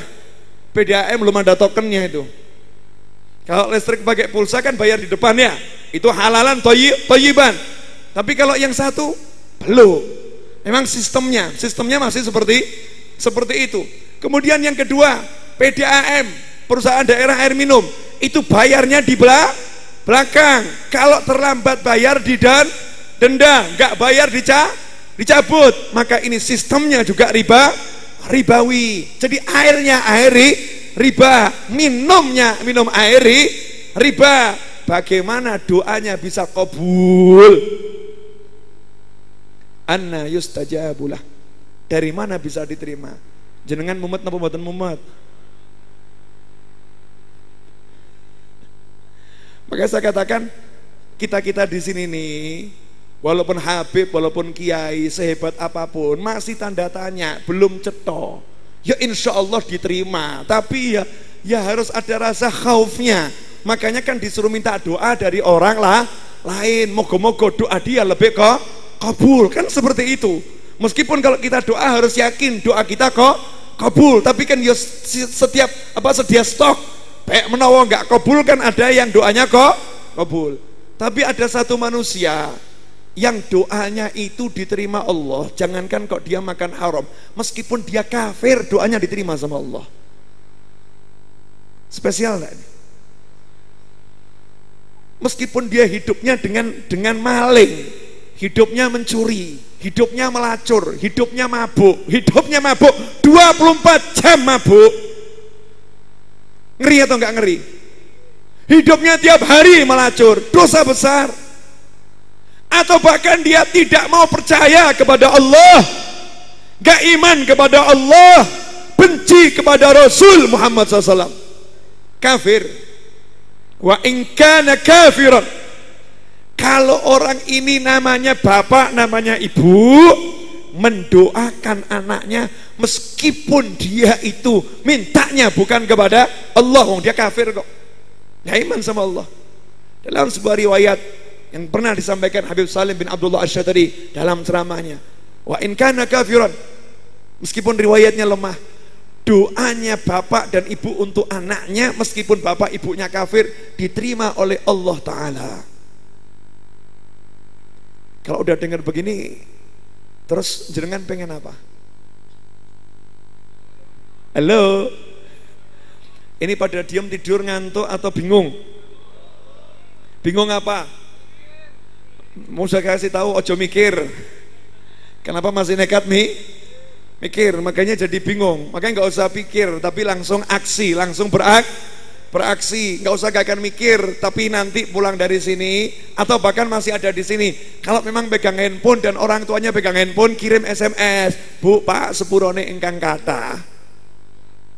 PDAM belum ada tokennya itu. Kalau listrik pakai pulsa kan bayar di depannya, itu halalan toyiban. Tapi kalau yang satu belum. Memang sistemnya masih seperti itu. Kemudian yang kedua, PDAM, perusahaan daerah air minum, itu bayarnya di belakang. Kalau terlambat bayar denda, nggak bayar dicabut. Maka ini sistemnya juga ribawi. Jadi airnya riba, minum air riba. Bagaimana doanya bisa qabul? Anna yustajabulah. Dari mana bisa diterima? Jenengan mumet napa mboten mumet? Maka saya katakan, kita di sini nih, walaupun Habib, walaupun Kiai, sehebat apapun, masih tanda tanya, belum cetok. Ya insya Allah diterima, tapi ya harus ada rasa khaufnya. Makanya kan disuruh minta doa dari orang lain. Moga-moga doa dia lebih kabul, kan seperti itu. Meskipun kalau kita doa harus yakin doa kita kabul, tapi kan ya sedia stok. Kayak menawa nggak kabul kan ada yang doanya kabul. Tapi ada satu manusia yang doanya itu diterima Allah. Jangankan kok dia makan haram, meskipun dia kafir doanya diterima sama Allah. Spesial nggak ini? Meskipun dia hidupnya dengan maling, hidupnya mencuri, hidupnya melacur, hidupnya mabuk 24 jam mabuk. Ngeri atau enggak ngeri? Hidupnya tiap hari melacur, dosa besar. Atau bahkan dia tidak mau percaya kepada Allah, gak iman kepada Allah, benci kepada Rasul Muhammad SAW, kafir. Wa in kana kafiran. Kalau orang ini namanya bapak, namanya ibu, mendoakan anaknya meskipun dia itu mintanya bukan kepada Allah, wong dia kafir kok, ya iman sama Allah. Dalam sebuah riwayat yang pernah disampaikan Habib Salim bin Abdullah Asy-Syadili dalam ceramahnya, wa in kana kafiran, Meskipun riwayatnya lemah, doanya bapak dan ibu untuk anaknya meskipun bapak ibunya kafir diterima oleh Allah Ta'ala. Kalau udah dengar begini, terus jenengan pengen apa? Halo? Ini pada diam, tidur, ngantuk atau bingung? Bingung apa? Mau saya kasih tahu, ojo mikir. Kenapa masih nekat mikir? Makanya jadi bingung. Makanya nggak usah pikir, tapi langsung aksi, langsung beraksi. Nggak usah gak akan mikir, tapi nanti pulang dari sini atau bahkan masih ada di sini. Kalau memang pegang handphone dan orang tuanya pegang handphone, kirim SMS, Bu, Pak, sepurone ingkang kata,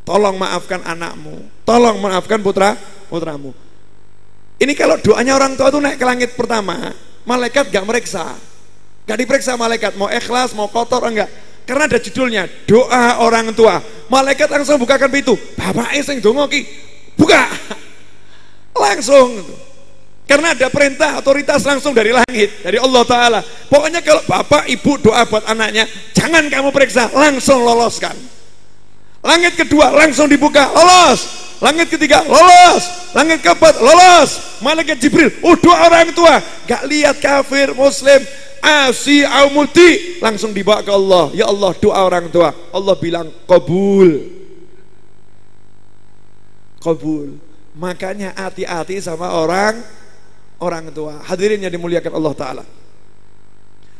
tolong maafkan anakmu, tolong maafkan putramu. Ini kalau doanya orang tua itu naik ke langit pertama, malaikat gak meriksa, gak diperiksa malaikat mau ikhlas mau kotor enggak, karena ada judulnya doa orang tua. Malaikat langsung bukakan pintu, bapak sing dongo ki buka langsung, karena ada perintah otoritas langsung dari langit, dari Allah Ta'ala. Pokoknya kalau bapak ibu doa buat anaknya, jangan kamu periksa, langsung loloskan. Langit kedua langsung dibuka, lolos. Langit ketiga lolos, langit keempat lolos. Malaikat Jibril, doa orang tua, gak lihat kafir muslim asi aumuti, langsung dibawa ke Allah. Ya Allah, doa orang tua. Allah bilang kabul. Makanya hati-hati sama orang tua. Hadirin yang dimuliakan Allah Ta'ala,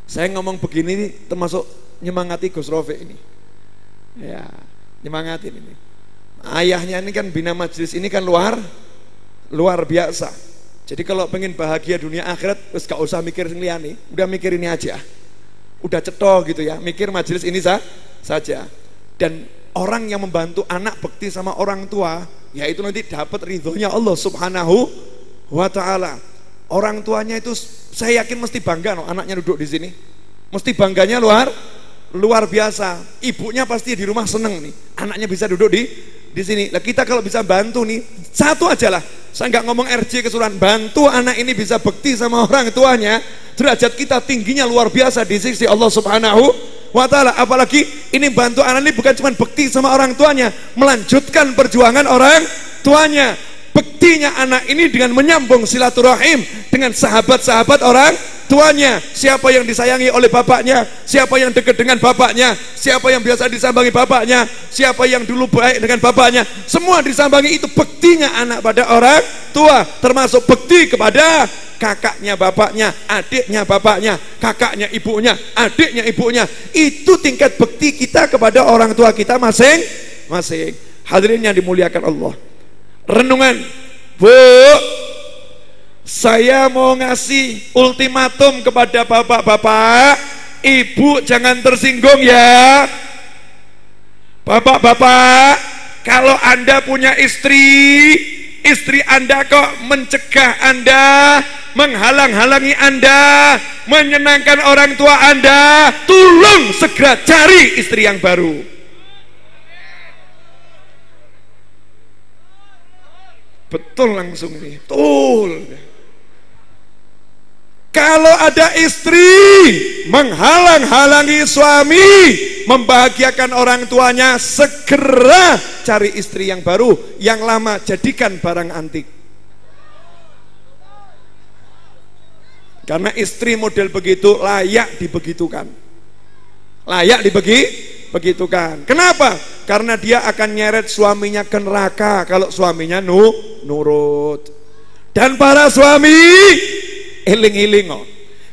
saya ngomong begini termasuk nyemangati Gus Rofi ini, ya, nyemangatin ini. Ayahnya ini kan bina majlis ini kan luar biasa. Jadi kalau pengen bahagia dunia akhirat, terus gak usah mikir sing liyane, udah mikir ini aja, udah cetok gitu ya, mikir majlis ini saja. Dan orang yang membantu anak bekti sama orang tua, yaitu nanti dapat ridhonya Allah Subhanahu wa Ta'ala. Orang tuanya itu saya yakin mesti bangga, anaknya duduk di sini, mesti bangganya luar biasa. Ibunya pasti di rumah seneng nih, anaknya bisa duduk di sini. Nah, kita kalau bisa bantu nih, satu aja lah, saya nggak ngomong RJ keseluruhan, bantu anak ini bisa bekti sama orang tuanya, derajat kita tingginya luar biasa di sisi Allah Subhanahu wa Ta'ala. Apalagi ini bantu anak ini bukan cuma bekti sama orang tuanya, melanjutkan perjuangan orang tuanya. Bektinya anak ini dengan menyambung silaturahim dengan sahabat-sahabat orang tuanya. Siapa yang disayangi oleh bapaknya, siapa yang dekat dengan bapaknya, siapa yang biasa disambangi bapaknya, siapa yang dulu baik dengan bapaknya, semua disambangi. Itu bektinya anak pada orang tua, termasuk bekti kepada kakaknya bapaknya, adiknya bapaknya, kakaknya ibunya, adiknya ibunya. Itu tingkat bekti kita kepada orang tua kita masing-masing. Hadirin yang dimuliakan Allah, renungan, Bu, saya mau ngasih ultimatum kepada bapak-bapak, ibu jangan tersinggung ya. Bapak-bapak, kalau Anda punya istri Anda kok mencegah Anda, menghalang-halangi Anda, menyenangkan orang tua Anda, tolong segera cari istri yang baru. Betul langsung nih, betul. Kalau ada istri menghalang-halangi suami membahagiakan orang tuanya, segera cari istri yang baru. Yang lama jadikan barang antik. Karena istri model begitu layak dibegitukan, layak dibegitukan. Kenapa? Karena dia akan nyeret suaminya ke neraka kalau suaminya nurut. Dan para suami eling-eling,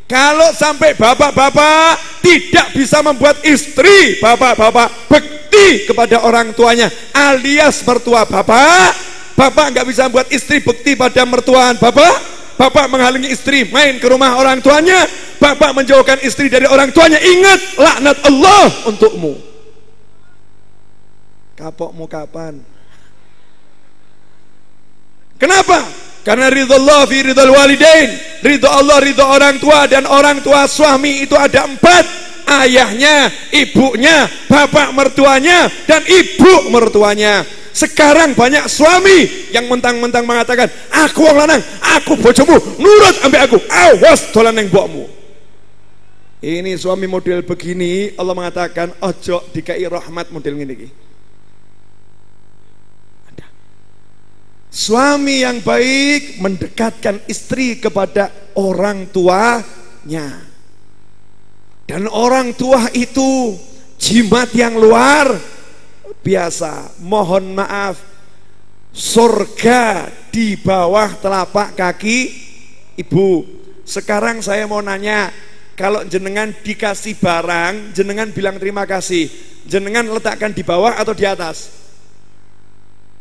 kalau sampai bapak-bapak tidak bisa membuat istri bapak-bapak bekti kepada orang tuanya alias mertua bapak nggak bisa membuat istri bekti pada mertuaan bapak menghalangi istri main ke rumah orang tuanya, bapak menjauhkan istri dari orang tuanya, ingat laknat Allah untukmu. Kapokmu kapan? Kenapa? Karena ridho Allah fi ridho walidain, ridho Allah, ridho orang tua. Dan orang tua suami itu ada 4, ayahnya, ibunya, bapak mertuanya, dan ibu mertuanya. Sekarang banyak suami yang mentang-mentang mengatakan, aku wong lanang, aku bojomu, nurut ambek aku, awas dolan neng mbokmu. Ini suami model begini, Allah mengatakan ojo dikai rahmat model ini. Ada. Suami yang baik mendekatkan istri kepada orang tuanya. Dan orang tua itu jimat yang luar biasa. Mohon maaf, surga di bawah telapak kaki ibu. Sekarang saya mau nanya, kalau jenengan dikasih barang, jenengan bilang terima kasih, jenengan letakkan di bawah atau di atas?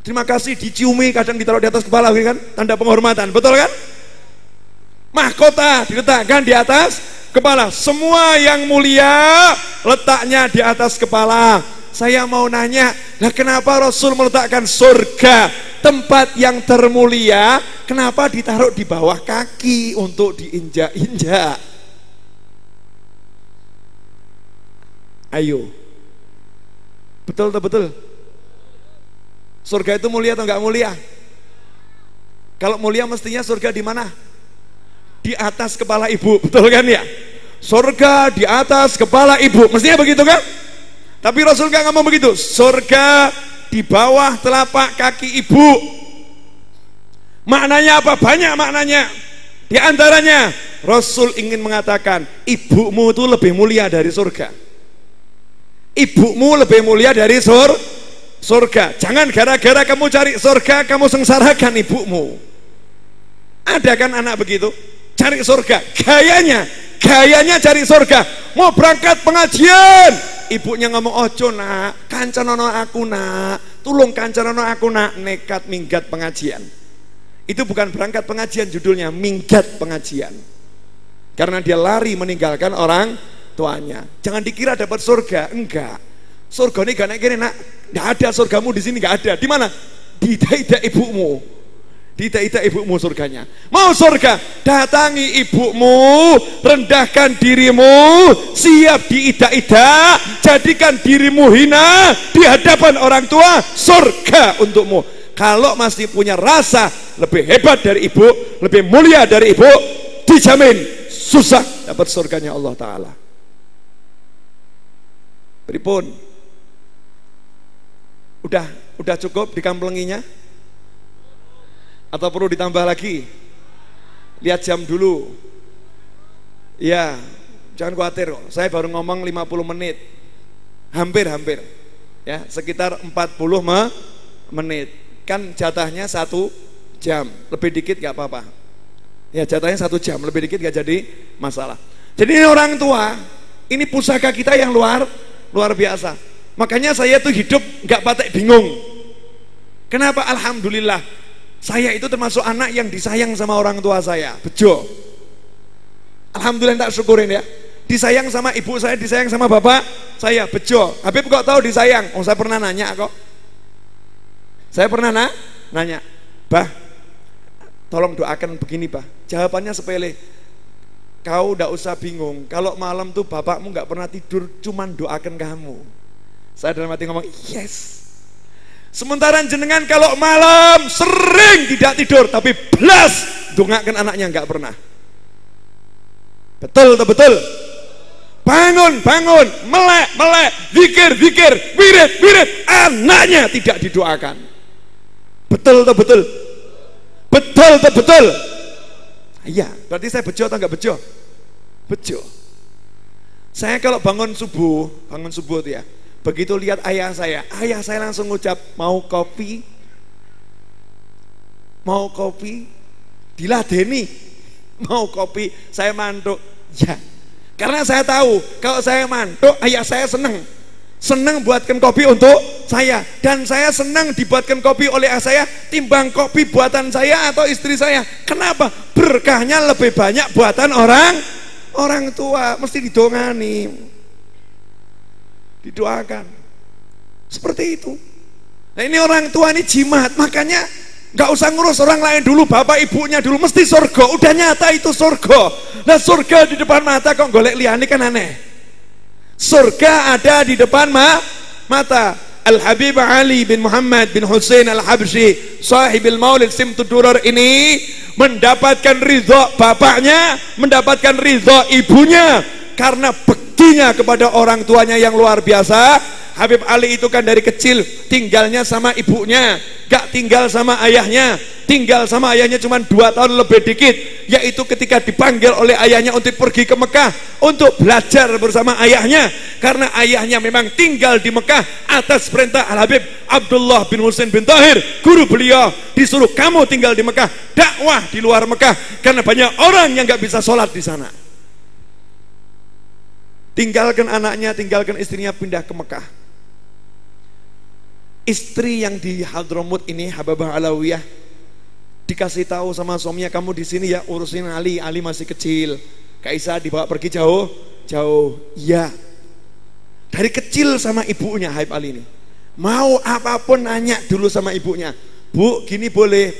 Terima kasih diciumi, kadang ditaruh di atas kepala kan, tanda penghormatan, betul kan? Mahkota diletakkan di atas kepala. Semua yang mulia letaknya di atas kepala. Saya mau nanya, nah kenapa Rasul meletakkan surga, tempat yang termulia, kenapa ditaruh di bawah kaki untuk diinjak-injak? Ayo, betul atau betul? Surga itu mulia atau enggak mulia? Kalau mulia mestinya surga di mana? Di atas kepala ibu, betul kan ya? Surga di atas kepala ibu, mestinya begitu kan? Tapi Rasul enggak ngomong begitu. Surga di bawah telapak kaki ibu. Maknanya apa? Banyak maknanya. Di antaranya Rasul ingin mengatakan ibumu itu lebih mulia dari surga. Ibumu lebih mulia dari surga. Jangan gara-gara kamu cari surga kamu sengsarakan ibumu. Ada kan anak begitu? Cari surga, gayanya cari surga. Mau berangkat pengajian, ibunya ngomong ojo nak, kancanono aku nak, tulung kancanono aku nak, nekat minggat pengajian. Itu bukan berangkat pengajian, judulnya minggat pengajian. Karena dia lari meninggalkan orang tuanya. Jangan dikira dapat surga, enggak. Surga ini gak naik gini nak, enggak ada surgamu di sini, enggak ada. Di mana? Di ida ibumu. Di ida ibumu surganya. Mau surga, datangi ibumu, rendahkan dirimu, siap diida-ida, jadikan dirimu hina di hadapan orang tua, surga untukmu. Kalau masih punya rasa lebih hebat dari ibu, lebih mulia dari ibu, dijamin susah dapat surganya Allah Ta'ala. Pripun? Udah cukup dikamplenginya? Atau perlu ditambah lagi? Lihat jam dulu. Ya, jangan khawatir kok. Saya baru ngomong 50 menit. Hampir. Ya, sekitar 40 menit. Kan jatahnya 1 jam. Lebih dikit gak apa-apa. Ya, jatahnya 1 jam, lebih dikit gak jadi masalah. Jadi ini orang tua, ini pusaka kita yang luar biasa. Makanya saya tuh hidup gak patek bingung. Kenapa? Alhamdulillah saya itu termasuk anak yang disayang sama orang tua saya, bejo. Alhamdulillah, tak syukurin ya. Disayang sama ibu saya, disayang sama bapak saya, bejo. Habib kok tahu disayang? Oh, saya pernah nanya kok. Saya pernah nanya, bah, tolong doakan begini bah. Jawabannya sepele. Kau ndak usah bingung. Kalau malam tuh bapakmu nggak pernah tidur, cuman doakan kamu. Saya dalam hati ngomong, yes. Sementara jenengan kalau malam sering tidak tidur, tapi belas doakan anaknya nggak pernah. Betul atau betul? Bangun, melek, zikir, wirid, anaknya tidak didoakan. Betul atau betul? Betul atau betul? Iya, berarti saya bejo atau enggak bejo? Bejo. Saya kalau bangun subuh itu ya, begitu lihat ayah saya langsung ngucap, mau kopi, diladeni, mau kopi, saya mantuk, ya. Karena saya tahu, kalau saya mantuk, ayah saya senang buatkan kopi untuk saya, dan saya senang dibuatkan kopi oleh ayah saya timbang kopi buatan saya atau istri saya. Kenapa? Berkahnya lebih banyak buatan orang tua. Mesti didongani, didoakan seperti itu. Nah, ini orang tua ini jimat, makanya nggak usah ngurus orang lain dulu, bapak ibunya dulu, mesti surga. Udah nyata itu surga. Nah, surga di depan mata kok golek liyane kan aneh. Surga ada di depan mata. Al-Habib Ali bin Muhammad bin Hussein Al-Habsyi, sahibil Maulid Simtud Durar ini mendapatkan ridho bapaknya, mendapatkan ridho ibunya, karena bektinya kepada orang tuanya yang luar biasa. Habib Ali itu kan dari kecil tinggalnya sama ibunya, gak tinggal sama ayahnya. Tinggal sama ayahnya cuma 2 tahun lebih dikit, yaitu ketika dipanggil oleh ayahnya untuk pergi ke Mekah untuk belajar bersama ayahnya, karena ayahnya memang tinggal di Mekah atas perintah Al-Habib Abdullah bin Husain bin Tahir, guru beliau, disuruh kamu tinggal di Mekah, dakwah di luar Mekah, karena banyak orang yang gak bisa sholat di sana. Tinggalkan anaknya, tinggalkan istrinya, pindah ke Mekah. Istri yang di Hadramut ini, Hababah Alawiyah, dikasih tahu sama suaminya, kamu di sini ya urusin Ali masih kecil, Kaisa dibawa pergi jauh. Iya, dari kecil sama ibunya Habib Ali ini, mau apapun nanya dulu sama ibunya, Bu gini boleh,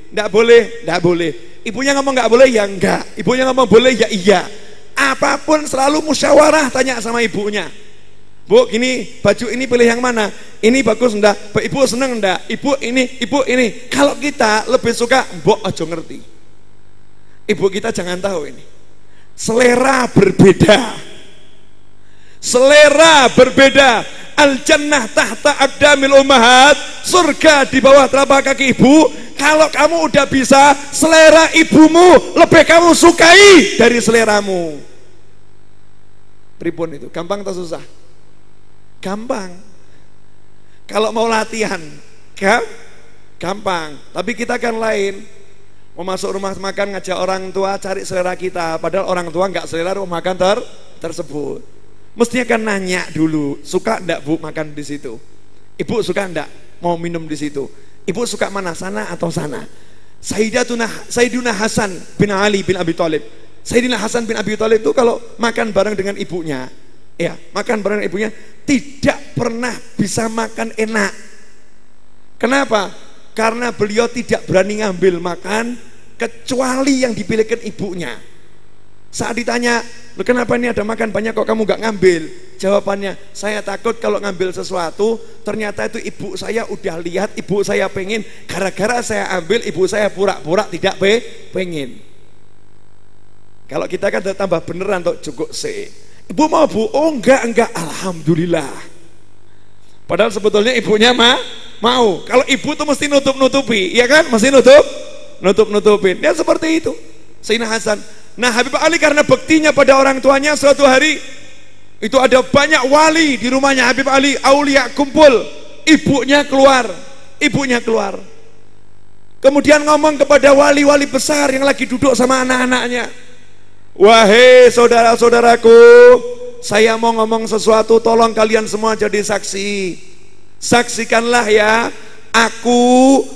enggak boleh. Ibunya ngomong enggak boleh, ya enggak. Ibunya ngomong boleh, ya iya. Apapun selalu musyawarah, tanya sama ibunya. Bu gini, baju ini pilih yang mana? Ini bagus enggak? Ibu seneng enggak? Ibu ini. Kalau kita lebih suka mbok aja ngerti. Ibu kita jangan tahu ini. Selera berbeda. Al-jannah tahta aqdamil ummahat. Surga di bawah telapak kaki ibu. Kalau kamu udah bisa, selera ibumu lebih kamu sukai dari seleramu. Pripun itu? Gampang atau susah? Gampang. Kalau mau latihan gampang. Tapi kita kan lain. Mau masuk rumah makan, ngajak orang tua cari selera kita, padahal orang tua nggak selera rumah makan tersebut. Mestinya kan nanya dulu, suka enggak Bu makan di situ? Ibu suka enggak mau minum di situ? Ibu suka mana, sana atau sana? Sayyiduna Hasan bin Ali bin Abi Thalib. Sayyidina Hasan bin Abi Thalib itu kalau makan bareng dengan ibunya, ya, makan bareng ibunya tidak pernah bisa makan enak. Kenapa? Karena beliau tidak berani ngambil makan kecuali yang dipilihkan ibunya. Saat ditanya, "Loh, kenapa ini ada makan banyak kok kamu gak ngambil?" Jawabannya, "Saya takut kalau ngambil sesuatu ternyata itu ibu saya udah lihat, ibu saya pengen, gara-gara saya ambil ibu saya pura-pura tidak pengen." Kalau kita kan tambah beneran untuk cukup sih. Ibu mau Bu? Oh enggak, alhamdulillah. Padahal sebetulnya ibunya mau. Kalau ibu tuh mesti nutup-nutupi, ya kan? Mesti nutup-nutupin. Ya seperti itu Sayyidina Hasan. Nah, Habib Ali karena bektinya pada orang tuanya, suatu hari itu ada banyak wali di rumahnya Habib Ali, aulia kumpul, ibunya keluar. Kemudian ngomong kepada wali-wali besar yang lagi duduk sama anak-anaknya, "Wahai saudara-saudaraku, saya mau ngomong sesuatu, tolong kalian semua jadi saksi. Saksikanlah ya, aku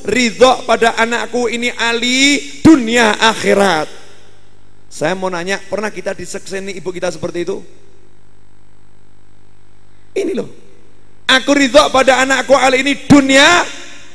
ridho pada anakku ini Ali, dunia akhirat." Saya mau nanya, pernah kita disekseni ibu kita seperti itu? Ini loh, aku ridho pada anakku Ali ini dunia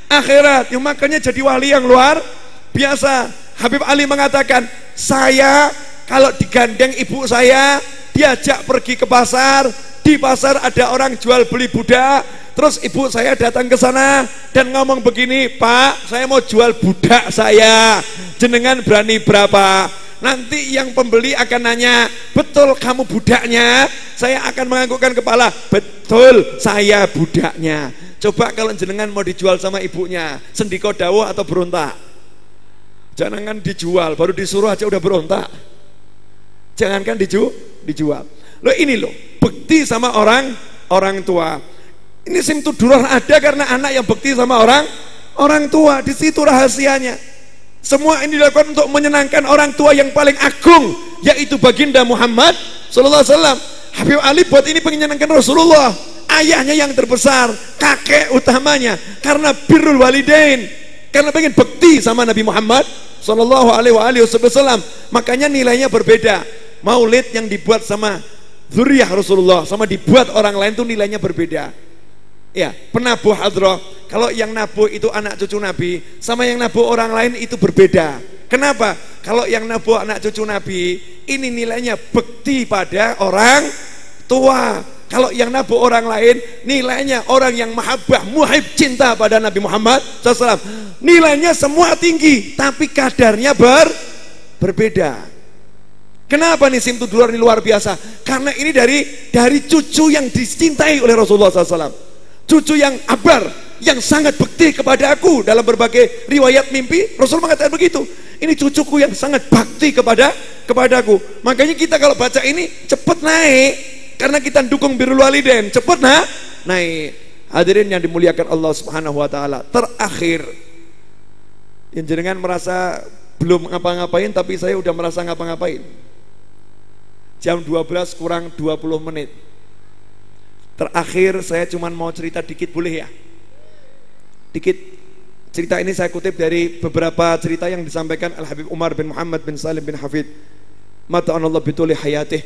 akhirat. Yang makanya jadi wali yang luar biasa. Habib Ali mengatakan, saya kalau digandeng ibu saya, diajak pergi ke pasar, di pasar ada orang jual beli budak, terus ibu saya datang ke sana dan ngomong begini, "Pak, saya mau jual budak saya, jenengan berani berapa?" Nanti yang pembeli akan nanya, "Betul kamu budaknya?" Saya akan menganggukkan kepala, "Betul, saya budaknya." Coba kalau jenengan mau dijual sama ibunya, sendiko dawuh atau berontak? Jangan dijual, baru disuruh aja udah berontak. Jangankan dijual. Loh ini loh, bekti sama orang tua. Ini simtudurah ada karena anak yang bekti sama orang tua. Di situ rahasianya. Semua ini dilakukan untuk menyenangkan orang tua yang paling agung, yaitu baginda Muhammad sallallahu alaihi wasallam. Habib Ali buat ini pengen menyenangkan Rasulullah, ayahnya yang terbesar, kakek utamanya, karena birrul walidain, karena pengen bekti sama Nabi Muhammad sallallahu alaihi wasallam. Makanya nilainya berbeda. Maulid yang dibuat sama zuriyah Rasulullah sama dibuat orang lain itu nilainya berbeda. Ya, penabuh hadrah, kalau yang nabuh itu anak cucu Nabi, sama yang nabuh orang lain itu berbeda. Kenapa? Kalau yang nabuh anak cucu Nabi, ini nilainya bekti pada orang tua. Kalau yang nabuh orang lain, nilainya orang yang mahabbah, muhib, cinta pada Nabi Muhammad SAW. Nilainya semua tinggi, tapi kadarnya berbeda. Kenapa nih Simtu Dular ini luar biasa? Karena ini dari cucu yang dicintai oleh Rasulullah SAW. Cucu yang abar, yang sangat bekti kepada aku. Dalam berbagai riwayat mimpi, Rasul mengatakan begitu. Ini cucuku yang sangat bakti kepadaku. Makanya kita kalau baca ini cepat naik. Karena kita dukung birrul walidain, cepat naik. Hadirin yang dimuliakan Allah Subhanahu wa taala. Terakhir, yang jenengan merasa belum ngapa-ngapain tapi saya udah merasa ngapa-ngapain. Jam 12 kurang 20 menit. Terakhir saya cuma mau cerita dikit, boleh ya? Dikit. Cerita ini saya kutip dari beberapa cerita yang disampaikan Al-Habib Umar bin Muhammad bin Salim bin Hafid. Mata'anallah bituli hayatih.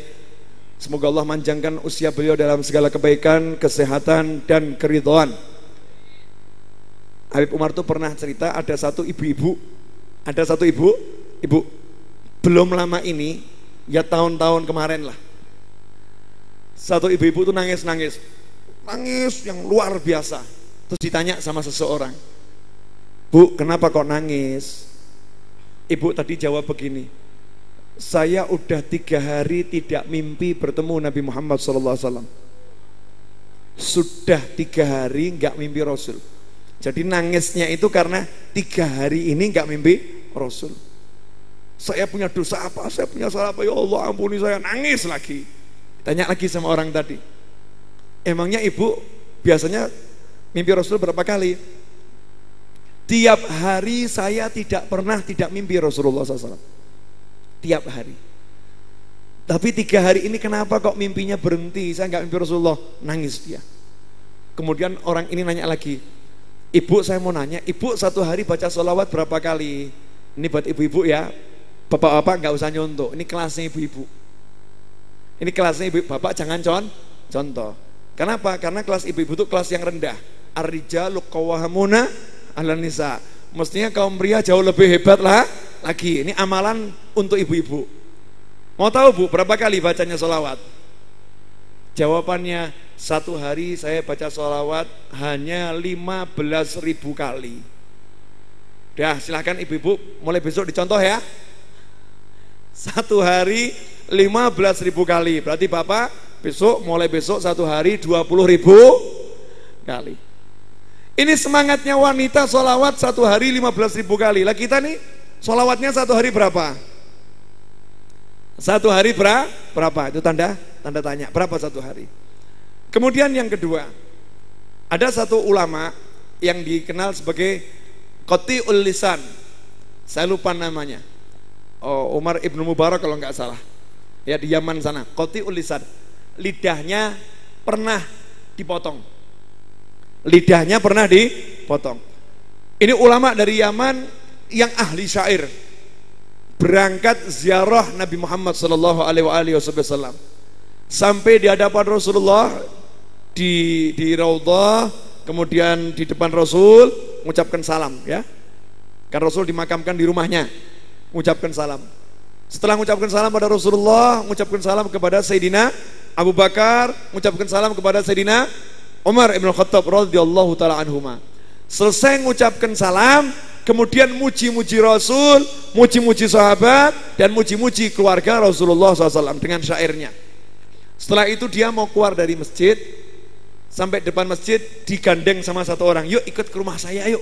Semoga Allah manjangkan usia beliau dalam segala kebaikan, kesehatan dan keridhaan. Habib Umar itu pernah cerita ada satu ibu belum lama ini, ya tahun-tahun kemarin lah, satu ibu-ibu tuh nangis yang luar biasa. Terus ditanya sama seseorang, "Bu, kenapa kok nangis?" Ibu tadi jawab begini, "Saya udah 3 hari tidak mimpi bertemu Nabi Muhammad SAW. Sudah 3 hari nggak mimpi Rasul." Jadi nangisnya itu karena 3 hari ini nggak mimpi Rasul. "Saya punya dosa apa? Saya punya salah apa? Ya Allah ampuni saya." Nangis lagi. Tanya lagi sama orang tadi, "Emangnya ibu biasanya mimpi Rasul berapa kali?" "Tiap hari saya tidak pernah tidak mimpi Rasulullah SAW. Tiap hari. Tapi 3 hari ini kenapa kok mimpinya berhenti? Saya nggak mimpi Rasulullah." Nangis dia. Kemudian orang ini nanya lagi, "Ibu, saya mau nanya, ibu satu hari baca sholawat berapa kali?" Ini buat ibu-ibu ya, bapak-bapak nggak usah nyontok. Ini kelasnya ibu-ibu. Ini kelasnya ibu, bapak jangan contoh. Kenapa? Karena kelas ibu-ibu itu kelas yang rendah. Ar-rijalu qawwamuna 'alan nisa. Mestinya kaum pria jauh lebih hebat lah lagi. Ini amalan untuk ibu-ibu. Mau tahu Bu, berapa kali bacanya sholawat? Jawabannya, satu hari saya baca sholawat hanya 15.000 kali. Dah, silahkan ibu-ibu mulai besok dicontoh ya. Satu hari 15.000 kali. Berarti Bapak besok, mulai besok satu hari 20.000 kali. Ini semangatnya wanita sholawat satu hari 15.000 kali. Lah kita nih sholawatnya satu hari berapa? Satu hari berapa? Itu tanda tanya. Berapa satu hari? Kemudian yang kedua, ada satu ulama yang dikenal sebagai Qati'ul Lisan. Saya lupa namanya. Umar Ibnu Mubarak kalau nggak salah. Ya di Yaman sana. Qati'ul Lisan. Lidahnya pernah dipotong. Lidahnya pernah dipotong. Ini ulama dari Yaman yang ahli syair. Berangkat ziarah Nabi Muhammad SAW. Sampai di hadapan Rasulullah di Raudhah, kemudian di depan Rasul mengucapkan salam ya. Kan Rasul dimakamkan di rumahnya. Mengucapkan salam. Setelah mengucapkan salam pada Rasulullah, mengucapkan salam kepada Sayyidina Abu Bakar, mengucapkan salam kepada Sayyidina Umar Ibn Khattab radhiyallahu taala anhuma. Selesai mengucapkan salam, kemudian muji-muji Rasul, muji-muji sahabat, dan muji-muji keluarga Rasulullah SAW dengan syairnya. Setelah itu dia mau keluar dari masjid, sampai depan masjid digandeng sama satu orang, "Yuk ikut ke rumah saya, ayo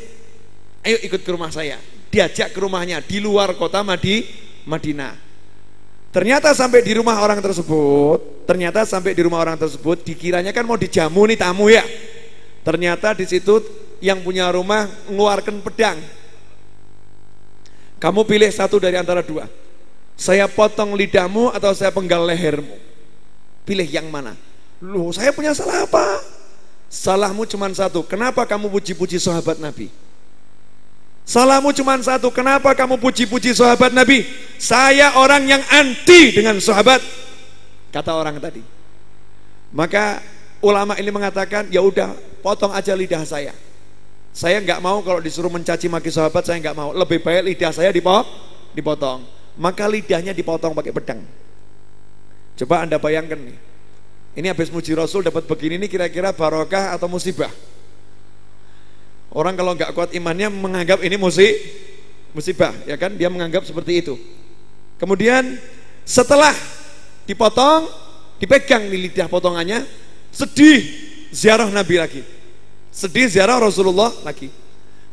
ikut ke rumah saya." Diajak ke rumahnya di luar kota Madinah. Ternyata sampai di rumah orang tersebut, dikiranya kan mau dijamu nih tamu ya. Ternyata di situ yang punya rumah mengeluarkan pedang. "Kamu pilih satu dari antara dua. Saya potong lidahmu atau saya penggal lehermu. Pilih yang mana?" "Loh, saya punya salah apa?" "Salahmu cuma satu. Kenapa kamu puji-puji sahabat Nabi?" "Salahmu cuma satu. Kenapa kamu puji-puji sahabat Nabi?" "Saya orang yang anti dengan sahabat," kata orang tadi. Maka ulama ini mengatakan, "Ya udah, potong aja lidah saya. Saya nggak mau kalau disuruh mencaci maki sahabat, saya nggak mau. Lebih baik lidah saya dipotong." Maka lidahnya dipotong pakai pedang. Coba Anda bayangkan nih. Ini habis muji Rasul dapat begini, ini kira-kira barokah atau musibah? Orang kalau nggak kuat imannya menganggap ini musibah, ya kan? Dia menganggap seperti itu. Kemudian Setelah dipotong, dipegang di lidah potongannya, sedih ziarah Nabi lagi, sedih ziarah Rasulullah lagi.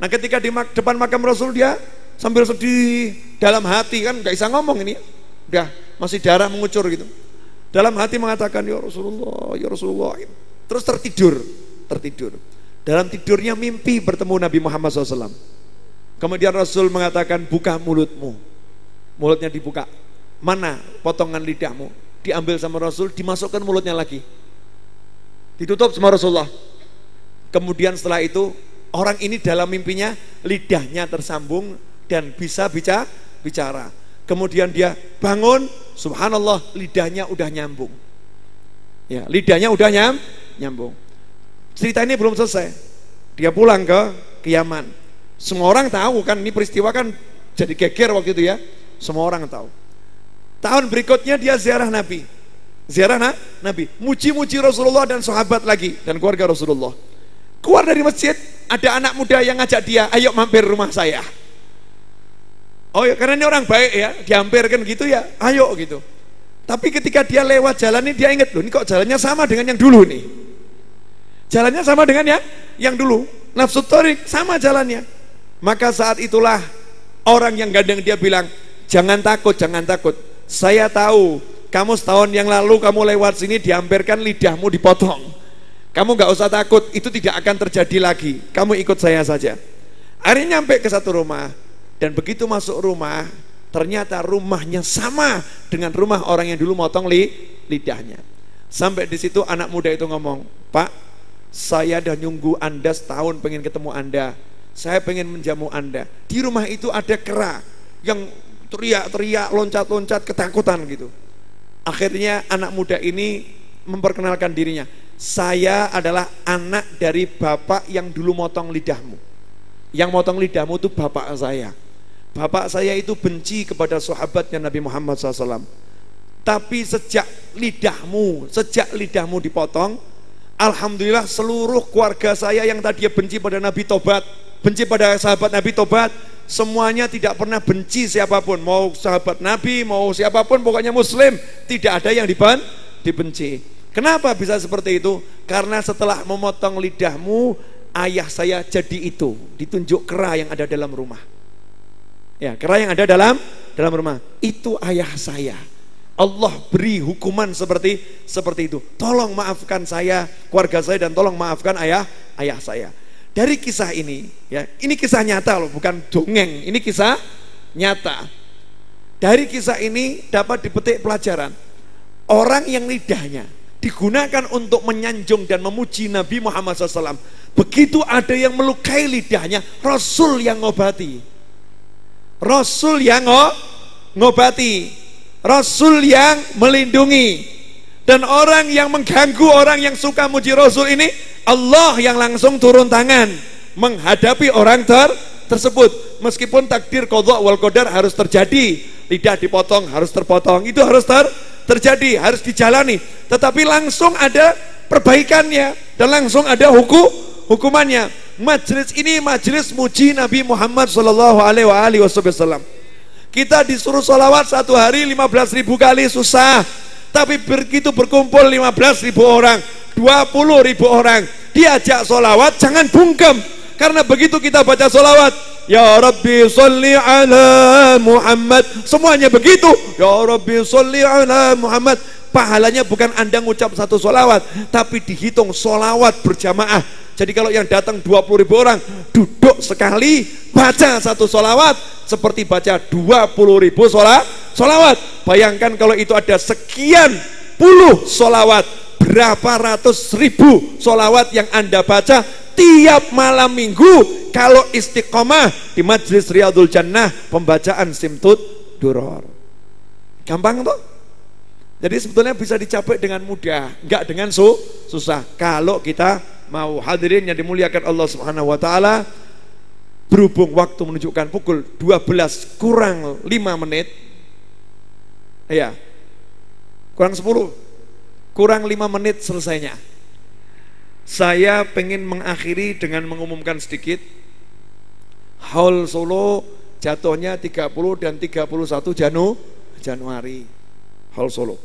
Nah ketika di depan makam Rasul dia sambil sedih dalam hati, kan nggak bisa ngomong ini, udah masih darah mengucur gitu. Dalam hati mengatakan ya Rasulullah, ya Rasulullah. Terus tertidur. Dalam tidurnya mimpi bertemu Nabi Muhammad SAW. Kemudian Rasul mengatakan buka mulutmu. Mulutnya dibuka. Mana potongan lidahmu? Diambil sama Rasul, dimasukkan mulutnya lagi. Ditutup sama Rasulullah. Kemudian setelah itu orang ini dalam mimpinya lidahnya tersambung dan bisa bicara. Kemudian dia bangun, subhanallah, lidahnya udah nyambung. Ya, lidahnya udah nyambung. Cerita ini belum selesai. Dia pulang ke Yaman. Semua orang tahu kan, ini peristiwa kan jadi geger waktu itu ya. Semua orang tahu. Tahun berikutnya dia ziarah Nabi. Nabi, muji-muji Rasulullah dan sahabat lagi dan keluarga Rasulullah. Keluar dari masjid, ada anak muda yang ngajak dia, ayo mampir rumah saya. Oh ya, karena ini orang baik ya, dihampirkan gitu ya, ayo gitu. Tapi ketika dia lewat jalan ini dia ingat, loh ini kok jalannya sama dengan yang dulu nih. Jalannya sama dengan yang dulu. Nafsu thorik sama jalannya. Maka saat itulah orang yang gandeng dia bilang, jangan takut. Saya tahu kamu setahun yang lalu kamu lewat sini dihampirkan lidahmu dipotong. Kamu gak usah takut, itu tidak akan terjadi lagi. Kamu ikut saya saja. Akhirnya nyampe ke satu rumah. Dan begitu masuk rumah, ternyata rumahnya sama dengan rumah orang yang dulu motong lidahnya. Sampai di situ anak muda itu ngomong, Pak, saya dah nyunggu Anda setahun pengen ketemu Anda. Saya pengen menjamu Anda. Di rumah itu ada kera yang teriak-teriak, loncat-loncat, ketakutan gitu. Akhirnya anak muda ini memperkenalkan dirinya. Saya adalah anak dari bapak yang dulu motong lidahmu. Yang motong lidahmu itu bapak saya. Bapak saya itu benci kepada sahabatnya Nabi Muhammad SAW. Tapi sejak lidahmu dipotong, alhamdulillah seluruh keluarga saya yang tadinya benci pada Nabi tobat, benci pada sahabat Nabi tobat, semuanya tidak pernah benci siapapun, mau sahabat Nabi, mau siapapun, pokoknya muslim, tidak ada yang dibenci. Kenapa bisa seperti itu? Karena setelah memotong lidahmu, ayah saya jadi itu, ditunjuk kera yang ada dalam rumah. Ya, kera yang ada dalam rumah. Itu ayah saya. Allah beri hukuman seperti itu. Tolong maafkan saya, keluarga saya, dan tolong maafkan ayah saya. Dari kisah ini, ya, ini kisah nyata loh, bukan dongeng. Ini kisah nyata. Dari kisah ini dapat dipetik pelajaran. Orang yang lidahnya digunakan untuk menyanjung dan memuji Nabi Muhammad SAW, begitu ada yang melukai lidahnya, Rasul yang ngobati. Rasul yang ngobati, Rasul yang melindungi. Dan orang yang mengganggu orang yang suka muji Rasul ini, Allah yang langsung turun tangan menghadapi orang tersebut. Meskipun takdir qadha wal qadar harus terjadi, lidah dipotong harus terpotong, itu harus terjadi, harus dijalani. Tetapi langsung ada perbaikannya dan langsung ada hukumannya. Majelis ini majelis muji Nabi Muhammad SAW. Kita disuruh sholawat satu hari 15.000 kali susah. Tapi begitu berkumpul 15.000 orang, 20.000 orang, diajak sholawat jangan bungkem. Karena begitu kita baca sholawat, ya Rabbi sholli ala Muhammad, semuanya begitu, ya Rabbi sholli ala Muhammad. Pahalanya bukan Anda ngucap satu sholawat, tapi dihitung sholawat berjamaah. Jadi kalau yang datang 20.000 orang, duduk sekali, baca satu sholawat, seperti baca 20.000 sholawat. Bayangkan kalau itu ada sekian puluh sholawat, berapa ratus ribu sholawat yang Anda baca tiap malam minggu. Kalau istiqomah di Majlis Riyadul Jannah, pembacaan Simtud Duror. Gampang toh? Jadi sebetulnya bisa dicapai dengan mudah, enggak dengan susah. Kalau kita mau. Hadirin yang dimuliakan Allah Subhanahu wa taala, berhubung waktu menunjukkan pukul 12 kurang 5 menit. Ya. Kurang 10. Kurang 5 menit selesainya. Saya pengen mengakhiri dengan mengumumkan sedikit. Haul Solo jatuhnya 30 dan 31 Januari. Hall Solo.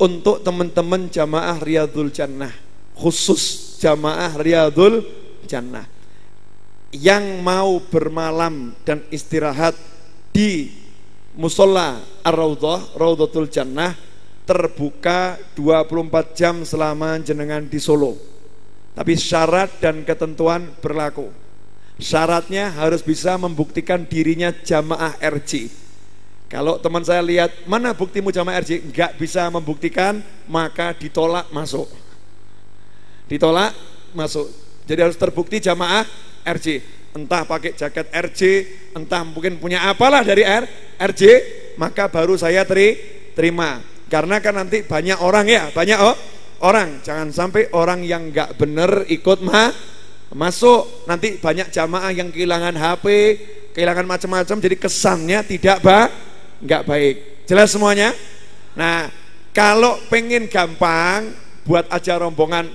Untuk teman-teman jamaah Riyadul Jannah, khusus jamaah Riyadul Jannah yang mau bermalam dan istirahat di Musola Ar-Raudhah, Raudhatul Jannah, terbuka 24 jam selama jenengan di Solo. Tapi syarat dan ketentuan berlaku. Syaratnya harus bisa membuktikan dirinya jamaah RJ. Kalau teman saya lihat, mana buktimu jamaah RJ? Enggak bisa membuktikan, maka ditolak masuk. Ditolak masuk. Jadi harus terbukti jamaah RJ. Entah pakai jaket RJ, entah mungkin punya apalah dari RJ, maka baru saya terima. Karena kan nanti banyak orang ya, banyak orang. Jangan sampai orang yang enggak benar ikut masuk. Nanti banyak jamaah yang kehilangan HP, kehilangan macam-macam, jadi kesannya enggak baik. Jelas semuanya? Nah, kalau pengen gampang, buat aja rombongan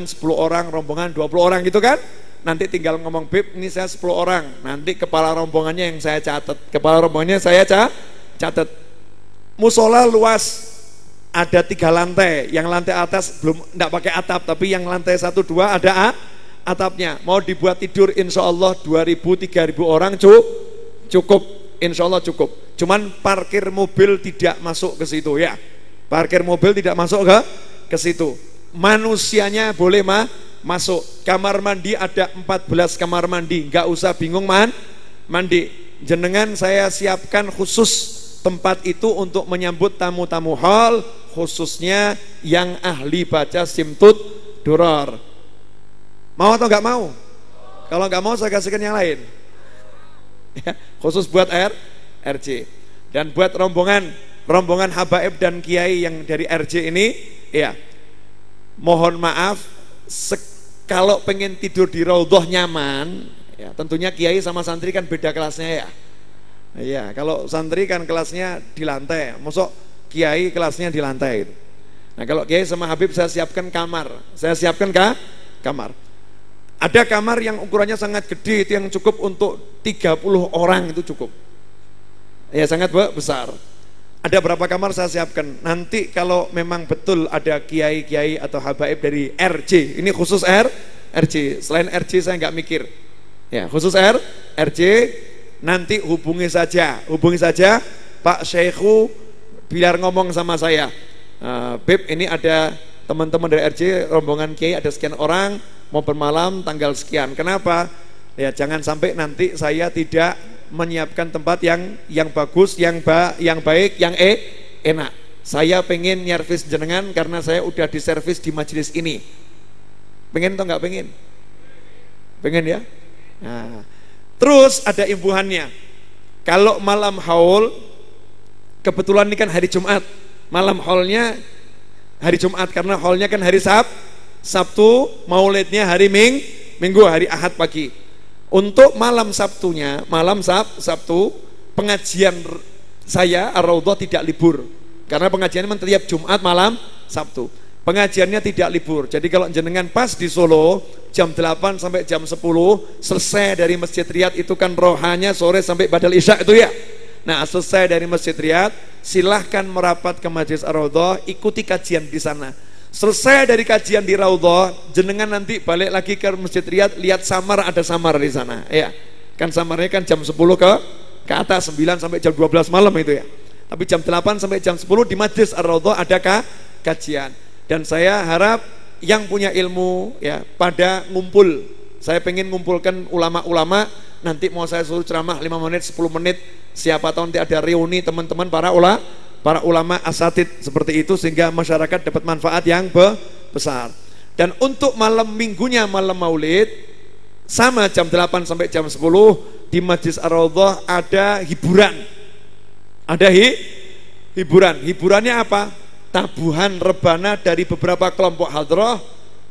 10 orang, rombongan 20 orang gitu kan. Nanti tinggal ngomong, Bib, ini saya 10 orang. Nanti kepala rombongannya yang saya catat. Kepala rombongannya saya catat. Musola luas, ada 3 lantai. Yang lantai atas belum, enggak pakai atap, tapi yang lantai 1, 2 ada atapnya. Mau dibuat tidur insya Allah 2.000-3.000 orang cukup. Insya Allah cukup. Cuman parkir mobil tidak masuk ke situ ya. Parkir mobil tidak masuk ke situ. Manusianya boleh masuk. Kamar mandi ada 14 kamar mandi. Enggak usah bingung mandi. Jenengan saya siapkan khusus tempat itu untuk menyambut tamu-tamu hall, khususnya yang ahli baca Simtud Duror. Mau atau enggak mau? Kalau enggak mau saya kasihkan yang lain. Ya, khusus buat RJ. Dan buat rombongan habaib dan kiai yang dari RJ ini, ya, mohon maaf, kalau pengen tidur di raudhah nyaman, ya, tentunya kiai sama santri kan beda kelasnya ya. Ya, kalau santri kan kelasnya di lantai, masuk kiai kelasnya di lantai gitu. Nah, kalau kiai sama habib saya siapkan kamar. Saya siapkan kamar. Ada kamar yang ukurannya sangat gede, itu yang cukup untuk 30 orang, itu cukup. Ya, sangat besar. Ada berapa kamar saya siapkan. Nanti kalau memang betul ada kiai-kiai atau habaib dari RJ, ini khusus RJ. Selain RJ saya nggak mikir. Ya, khusus RJ, nanti hubungi saja Pak Syekhu biar ngomong sama saya. Beb, ini ada teman-teman dari RJ, rombongan kiai ada sekian orang, mau bermalam tanggal sekian. Kenapa? Ya, jangan sampai nanti saya tidak menyiapkan tempat yang bagus, yang baik, yang enak. Saya pengen nyervis jenengan karena saya udah diservis di majelis ini. Pengen atau nggak pengen? Pengen ya? Nah, terus ada imbuhannya. Kalau malam haul, kebetulan ini kan hari Jumat, malam haulnya hari Jumat karena haulnya kan hari Sabtu, maulidnya hari Minggu, hari Ahad pagi. Untuk malam Sabtunya, malam Sabtu, pengajian saya Ar-Raudhah tidak libur. Karena pengajiannya tiap Jumat malam Sabtu. Pengajiannya tidak libur. Jadi kalau jenengan pas di Solo jam 8 sampai jam 10 selesai dari Masjid Riyad, itu kan rohanya sore sampai badal isya itu ya. Nah, selesai dari Masjid Riyad, silahkan merapat ke Majelis Ar-Raudhah, ikuti kajian di sana. Selesai dari kajian di Raudhah, jenengan nanti balik lagi ke Masjid Riyad, lihat samar, ada samar di sana. Ya, kan samarnya kan jam 10 ke atas, 9 sampai jam 12 malam itu ya. Tapi jam 8 sampai jam 10 di Majelis Ar-Raudhah ada kajian. Dan saya harap yang punya ilmu ya pada ngumpul. Saya pengen ngumpulkan ulama-ulama. Nanti mau saya suruh ceramah 5 menit, 10 menit. Siapa tahu nanti ada reuni teman-teman para ulama asatid seperti itu, sehingga masyarakat dapat manfaat yang besar. Dan untuk malam minggunya, malam maulid, sama jam 8 sampai jam 10 di Majelis Ar-Raudhah ada hiburan. Ada hiburan. Hiburannya apa? Tabuhan rebana dari beberapa kelompok hadrah.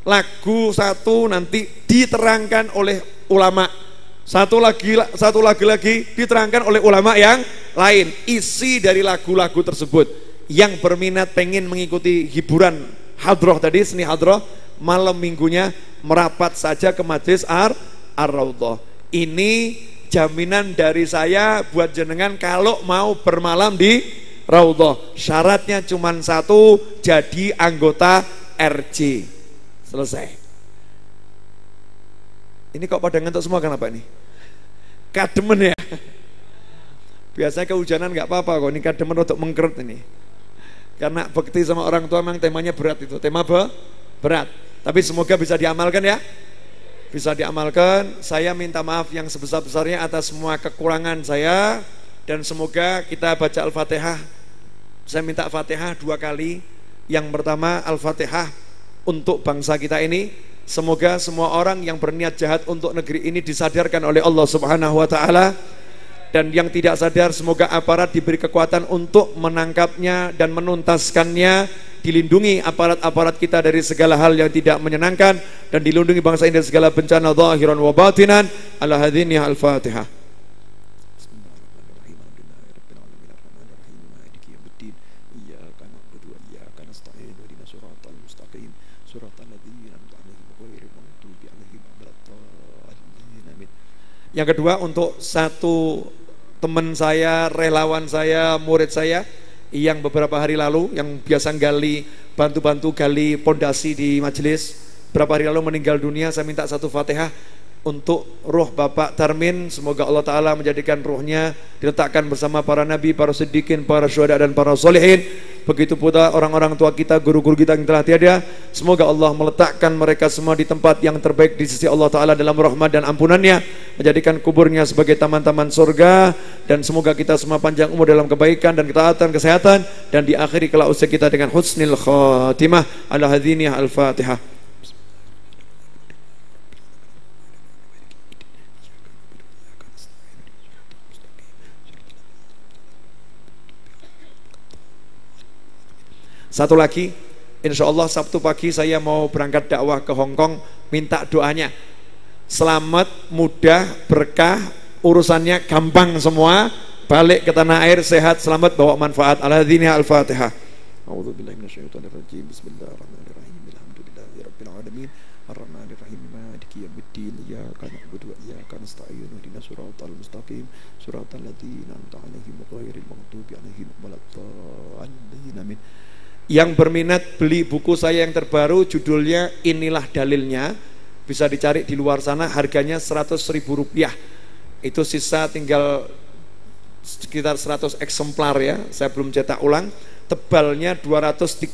Lagu satu nanti diterangkan oleh ulama. Satu lagi diterangkan oleh ulama yang lain. Isi dari lagu-lagu tersebut. Yang berminat pengen mengikuti hiburan hadrah tadi, seni hadrah, malam minggunya merapat saja ke Majelis Ar-Raudhah. Ini jaminan dari saya buat jenengan kalau mau bermalam di Raudhah. Syaratnya cuma satu, jadi anggota RJ. Selesai. Ini kok pada ngantuk semua kenapa ini? Kademen ya. Biasanya kehujanan nggak apa-apa kok, ini kademen untuk mengkerut ini. Karena bekti sama orang tua memang temanya berat itu, tema berat. Tapi semoga bisa diamalkan ya. Bisa diamalkan. Saya minta maaf yang sebesar-besarnya atas semua kekurangan saya, dan semoga kita baca Al-Fatihah. Saya minta Fatihah 2 kali. Yang pertama Al-Fatihah untuk bangsa kita ini. Semoga semua orang yang berniat jahat untuk negeri ini disadarkan oleh Allah Subhanahu wa taala, dan yang tidak sadar semoga aparat diberi kekuatan untuk menangkapnya dan menuntaskannya. Dilindungi aparat-aparat kita dari segala hal yang tidak menyenangkan, dan dilindungi bangsa ini dari segala bencana zahiran wa batinan. Ala hadzini Al-Fatihah. Yang kedua untuk satu teman saya, relawan saya, murid saya yang beberapa hari lalu, yang biasa bantu-bantu gali pondasi di majelis, beberapa hari lalu meninggal dunia. Saya minta satu Fatihah untuk ruh Bapak Tarmin. Semoga Allah Ta'ala menjadikan ruhnya diletakkan bersama para nabi, para siddiqin, para syuhada dan para solihin. Begitu pula orang-orang tua kita, guru-guru kita yang telah tiada. Semoga Allah meletakkan mereka semua di tempat yang terbaik di sisi Allah Ta'ala dalam rahmat dan ampunannya, menjadikan kuburnya sebagai taman-taman surga. Dan semoga kita semua panjang umur dalam kebaikan dan ketaatan, kesehatan, dan diakhiri kelak usia kita dengan husnil khatimah. Ala hadzini Al-Fatihah. Satu lagi, insya Allah Sabtu pagi saya mau berangkat dakwah ke Hong Kong. Minta doanya selamat, mudah, berkah, urusannya gampang semua, balik ke tanah air sehat, selamat, bawa manfaat. Al-hadzini Al-Fatihah. A'udzubillahi minasyaitonirrajim. Bismillahirrahmanirrahim. Alhamdulillahirabbil alamin. Arrahmanirrahim. Maliki yaumiddin. Iyyaka na'budu wa iyyaka nasta'in. Ihdinas siratal mustaqim. Siratal ladzina an'amta 'alaihim ghairil maghdubi 'alaihim waladdallin. Amin. Yang berminat beli buku saya yang terbaru, judulnya Inilah Dalilnya, bisa dicari di luar sana, harganya Rp100.000. Itu sisa tinggal sekitar 100 eksemplar ya, saya belum cetak ulang. Tebalnya 232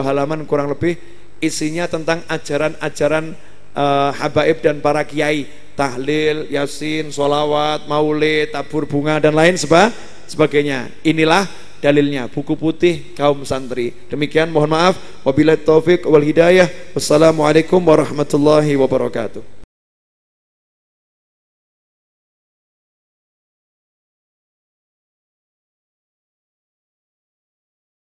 halaman kurang lebih, isinya tentang ajaran-ajaran habaib dan para kiai, tahlil, yasin, sholawat, maulid, tabur bunga dan lain sebagainya. Inilah dalilnya, buku putih kaum santri. Demikian, mohon maaf. Wabillahi taufik wal hidayah. Wassalamualaikum warahmatullahi wabarakatuh.